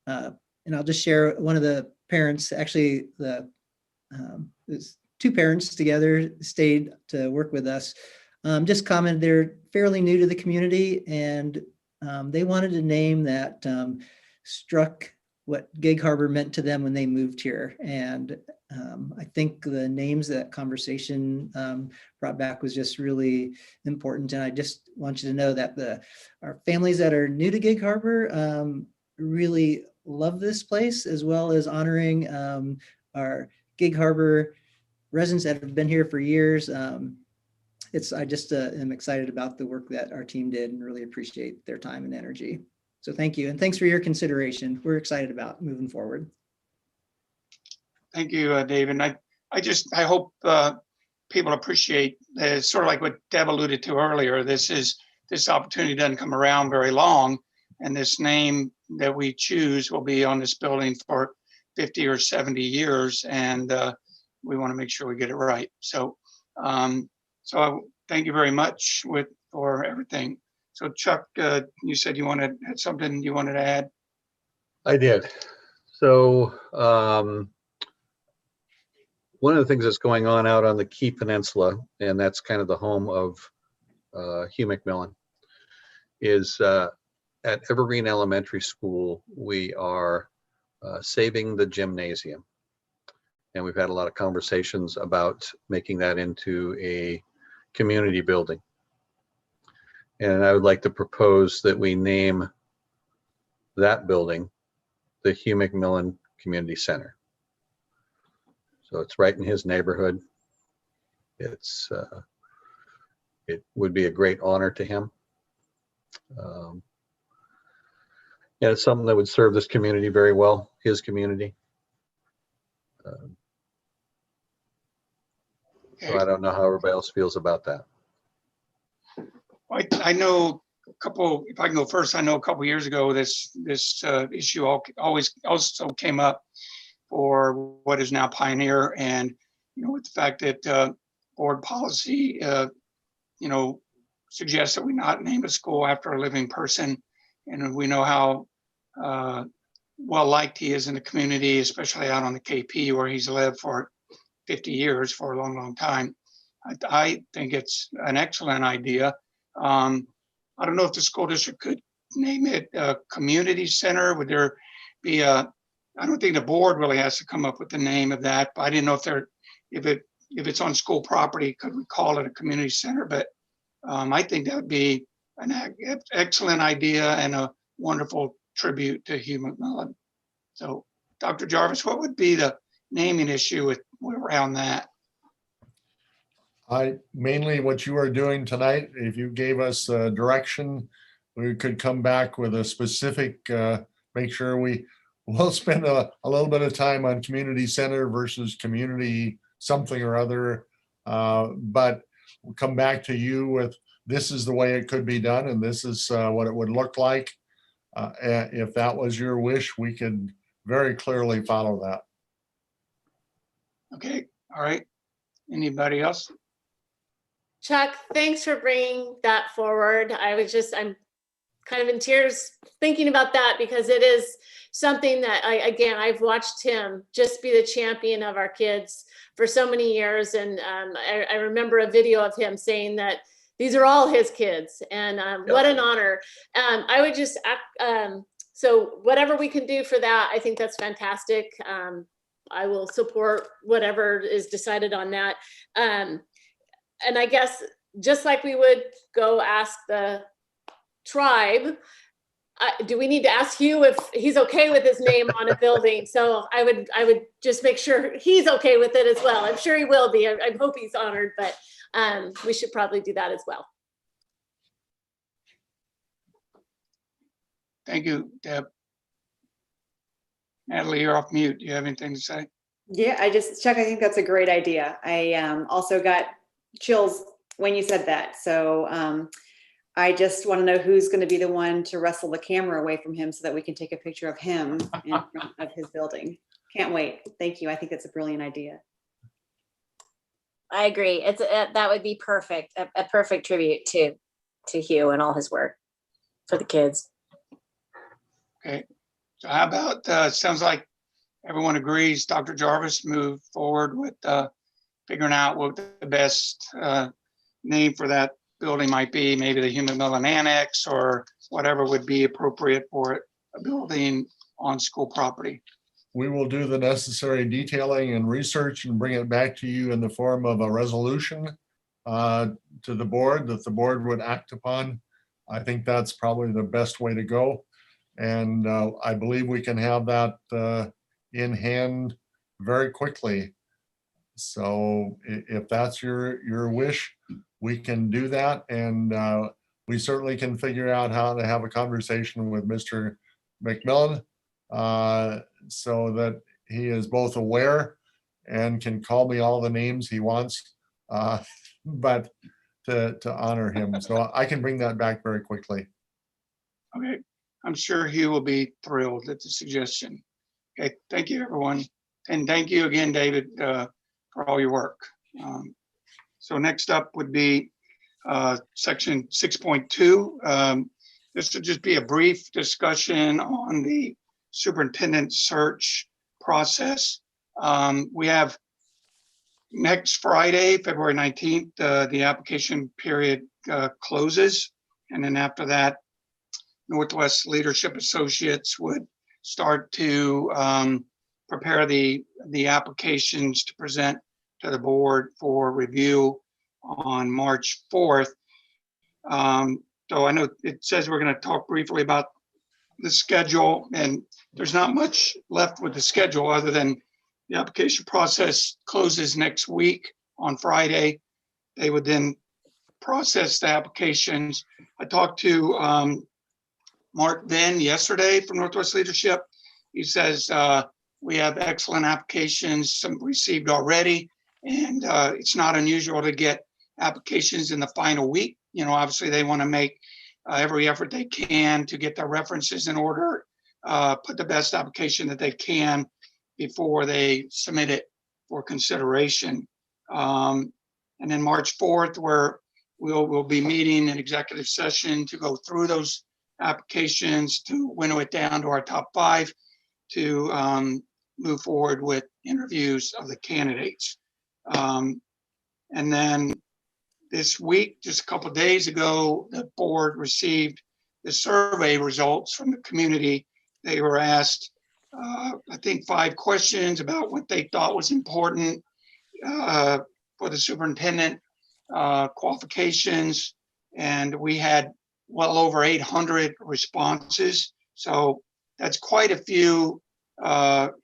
And I'll just share one of the parents, actually there's 2 parents together stayed to work with us. Just commented they're fairly new to the community and they wanted a name that struck what Gig Harbor meant to them when they moved here. And I think the names that conversation brought back was just really important. And I just want you to know that our families that are new to Gig Harbor really love this place, as well as honoring our Gig Harbor residents that have been here for years. I just am excited about the work that our team did and really appreciate their time and energy. So thank you. And thanks for your consideration. We're excited about moving forward. Thank you, David. I hope people appreciate sort of like what Deb alluded to earlier. This opportunity doesn't come around very long, and this name that we choose will be on this building for 50 or 70 years, and we want to make sure we get it right. So, thank you very much for everything. So Chuck, you said had something you wanted to add? I did. So one of the things that's going on out on the Key Peninsula, and that's kind of the home of Hugh McMillan, is at Evergreen Elementary School, we are saving the gymnasium. And we've had a lot of conversations about making that into a community building. And I would like to propose that we name that building the Hugh McMillan Community Center. So it's right in his neighborhood. It would be a great honor to him. And it's something that would serve this community very well, his community. So I don't know how everybody else feels about that. I know if I can go first, I know a couple years ago, this issue also came up for what is now Pioneer, and with the fact that board policy suggests that we not name a school after a living person, and we know how well liked he is in the community, especially out on the KP where he's lived for 50 years, for a long time. I think it's an excellent idea. I don't know if the school district could name it a community center. Would there be I don't think the board really has to come up with the name of that, but I didn't know if it's on school property, could we call it a community center? But I think that would be an excellent idea and a wonderful tribute to Hugh McMillan. So Dr. Jarvis, what would be the naming issue around that? Mainly what you are doing tonight, if you gave us direction, we could come back with a specific, make sure we'll spend a little bit of time on community center versus community something or other. But we'll come back to you with, this is the way it could be done, and this is what it would look like. If that was your wish, we could very clearly follow that. Okay, all right. Anybody else? Chuck, thanks for bringing that forward. I'm kind of in tears thinking about that, because it is something that I've watched him just be the champion of our kids for so many years. And I remember a video of him saying that these are all his kids, and what an honor. I would just, so whatever we can do for that, I think that's fantastic. I will support whatever is decided on that. And I guess just like we would go ask the tribe, do we need to ask Hugh if he's okay with his name on a building? So I would just make sure he's okay with it as well. I'm sure he will be. I hope he's honored, but we should probably do that as well. Thank you, Deb. Natalie, you're off mute. Do you have anything to say? Yeah, Chuck, I think that's a great idea. I also got chills when you said that. So I just want to know who's going to be the one to wrestle the camera away from him so that we can take a picture of him in front of his building. Can't wait. Thank you. I think that's a brilliant idea. I agree. It's that would be perfect. A perfect tribute to Hugh and all his work for the kids. Okay. So how about, sounds like everyone agrees, Dr. Jarvis, move forward with figuring out what the best name for that building might be, maybe the Human Millen Annex or whatever would be appropriate for it, a building on school property. We will do the necessary detailing and research and bring it back to you in the form of a resolution to the board that the board would act upon. I think that's probably the best way to go. And I believe we can have that in hand very quickly. So if that's your wish, we can do that. And we certainly can figure out how to have a conversation with Mr. McMillan so that he is both aware and can call me all the names he wants, but to honor him. So I can bring that back very quickly. Okay. I'm sure he will be thrilled at the suggestion. Okay, thank you, everyone. And thank you again, David, for all your work. So next up would be section 6.2. This would just be a brief discussion on the superintendent search process. We have next Friday, February 19th, the application period closes. And then after that, Northwest Leadership Associates would start to prepare the applications to present to the board for review on March 4th. So I know it says we're going to talk briefly about the schedule, and there's not much left with the schedule other than the application process closes next week on Friday. They would then process the applications. I talked to Mark Venn yesterday from Northwest Leadership. He says we have excellent applications, some received already, and it's not unusual to get applications in the final week. You know, obviously they want to make every effort they can to get their references in order, put the best application that they can before they submit it for consideration. And then March 4th, where we'll be meeting an executive session to go through those applications, to winnow it down to our top 5, to move forward with interviews of the candidates. And then this week, just a couple of days ago, the board received the survey results from the community. They were asked, I think, 5 questions about what they thought was important for the superintendent qualifications. And we had well over 800 responses. So that's quite a few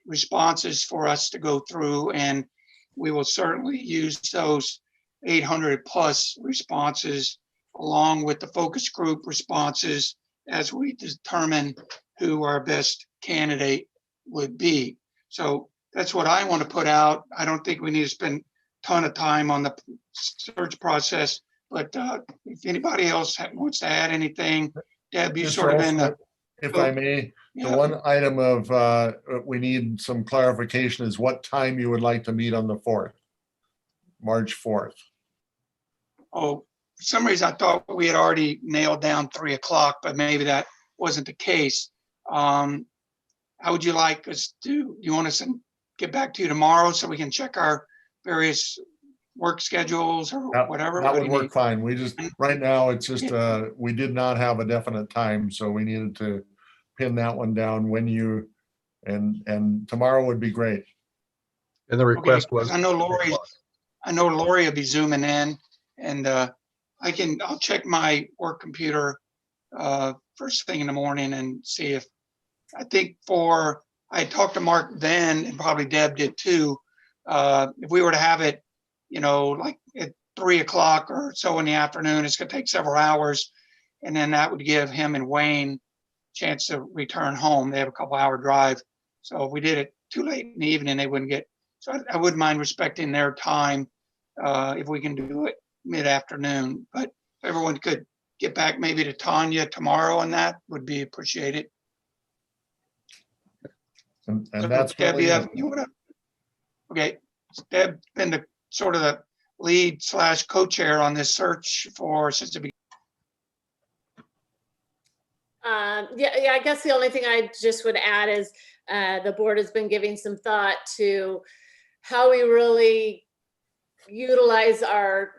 responses for us to go through, and we will certainly use those 800 plus responses along with the focus group responses as we determine who our best candidate would be. So that's what I want to put out. I don't think we need to spend a ton of time on the search process, but if anybody else wants to add anything, Deb, you sort of in the. If I may, Yeah. the one item of we need some clarification is what time you would like to meet on the 4th, March 4th. Oh, for some reason I thought we had already nailed down 3 o'clock, but maybe that wasn't the case. How would you like us to, you want us to get back to you tomorrow so we can check our various work schedules or whatever? That What do would you work need? fine. We just, right now, it's just, we did not have a definite time, so we needed to pin that one down when you, and tomorrow would be great. And the request Okay, 'cause was. I know Lori will be zooming in, and I'll check my work computer first thing in the morning and see if, I think I talked to Mark then, and probably Deb did too. If we were to have it, you know, like at 3 o'clock or so in the afternoon, it's gonna take several hours. And then that would give him and Wayne a chance to return home. They have a couple hour drive. So if we did it too late in the evening, they wouldn't get, so I wouldn't mind respecting their time if we can do it mid-afternoon. But if everyone could get back maybe to Tanya tomorrow on that, would be appreciated. And So that's Deb, really it. you wanna, okay, Deb been the sort of the lead / co-chair on this search since the beginning. Yeah, I guess the only thing I just would add is the board has been giving some thought to how we really utilize our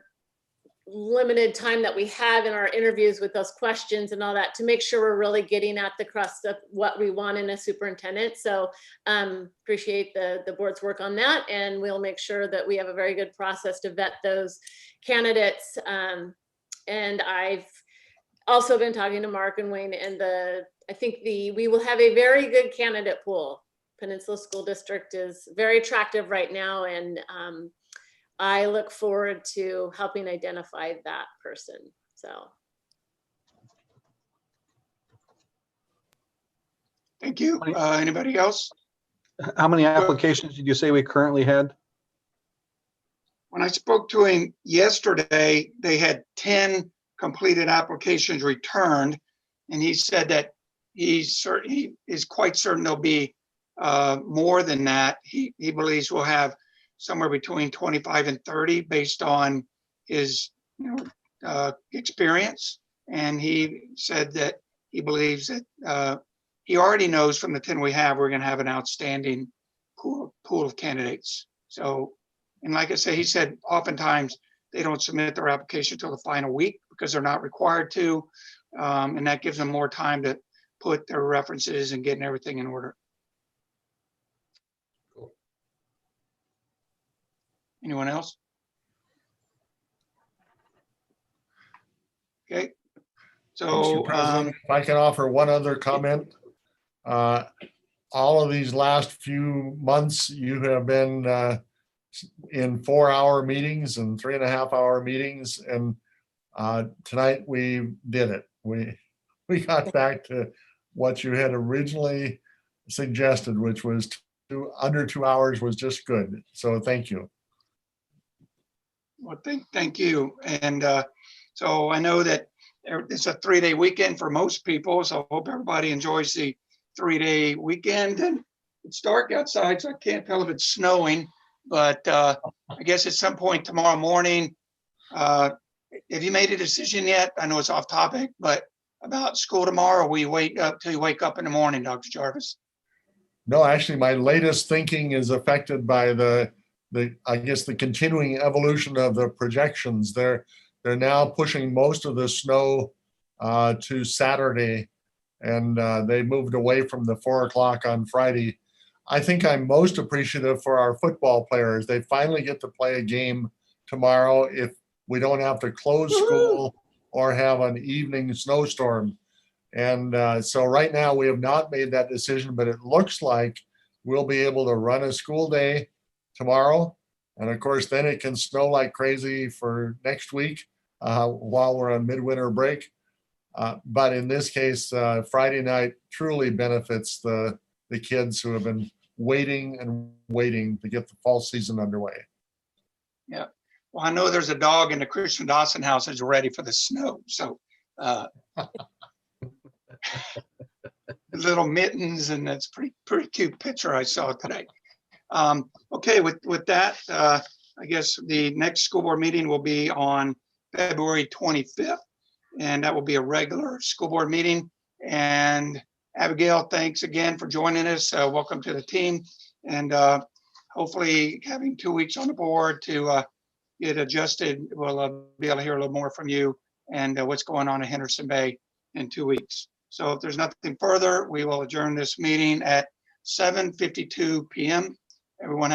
limited time that we have in our interviews with those questions and all that to make sure we're really getting at the crust of what we want in a superintendent. So appreciate the board's work on that, and we'll make sure that we have a very good process to vet those candidates. And I've also been talking to Mark and Wayne, and I think we will have a very good candidate pool. Peninsula School District is very attractive right now, and I look forward to helping identify that person. So. Thank you. Anybody else? How many applications did you say we currently had? When I spoke to him yesterday, they had 10 completed applications returned, and he said that he is quite certain there'll be more than that. He believes we'll have somewhere between 25 and 30 based on his experience. And he said that he believes that he already knows from the 10 we have, we're going to have an outstanding pool of candidates. So, and like I say, he said oftentimes they don't submit their application till the final week because they're not required to. And that gives them more time to put their references and getting everything in order. Anyone else? Okay. So Mr. President, if I can offer one other comment. All of these last few months, you have been in 4-hour meetings and 3.5-hour meetings. And tonight we did it. We got back to what you had originally suggested, which was under 2 hours was just good. So thank you. Well, thank you. And so I know that it's a 3-day weekend for most people. So I hope everybody enjoys the 3-day weekend. And it's dark outside, so I can't tell if it's snowing, but I guess at some point tomorrow morning, have you made a decision yet? I know it's off topic, but about school tomorrow, will you wait up till you wake up in the morning, Dr. Jarvis? No, actually, my latest thinking is affected by I guess the continuing evolution of the projections. They're now pushing most of the snow to Saturday, and they moved away from the 4 o'clock on Friday. I think I'm most appreciative for our football players. They finally get to play a game tomorrow if we don't have to close school or have an evening snowstorm. And so right now we have not made that decision, but it looks like we'll be able to run a school day tomorrow. And of course, then it can snow like crazy for next week while we're on midwinter break. But in this case, Friday night truly benefits the kids who have been waiting and waiting to get the fall season underway. Yeah. Well, I know there's a dog in the Christian Dawson house that's ready for the snow. So little mittens, and that's pretty cute picture I saw today. Okay, with that, I guess the next school board meeting will be on February 25th, and that will be a regular school board meeting. And Abigail, thanks again for joining us. Welcome to the team, and hopefully having 2 weeks on the board to get adjusted, we'll be able to hear a little more from you and what's going on in Henderson Bay in 2 weeks. So if there's nothing further, we will adjourn this meeting at 7:52 p.m. Everyone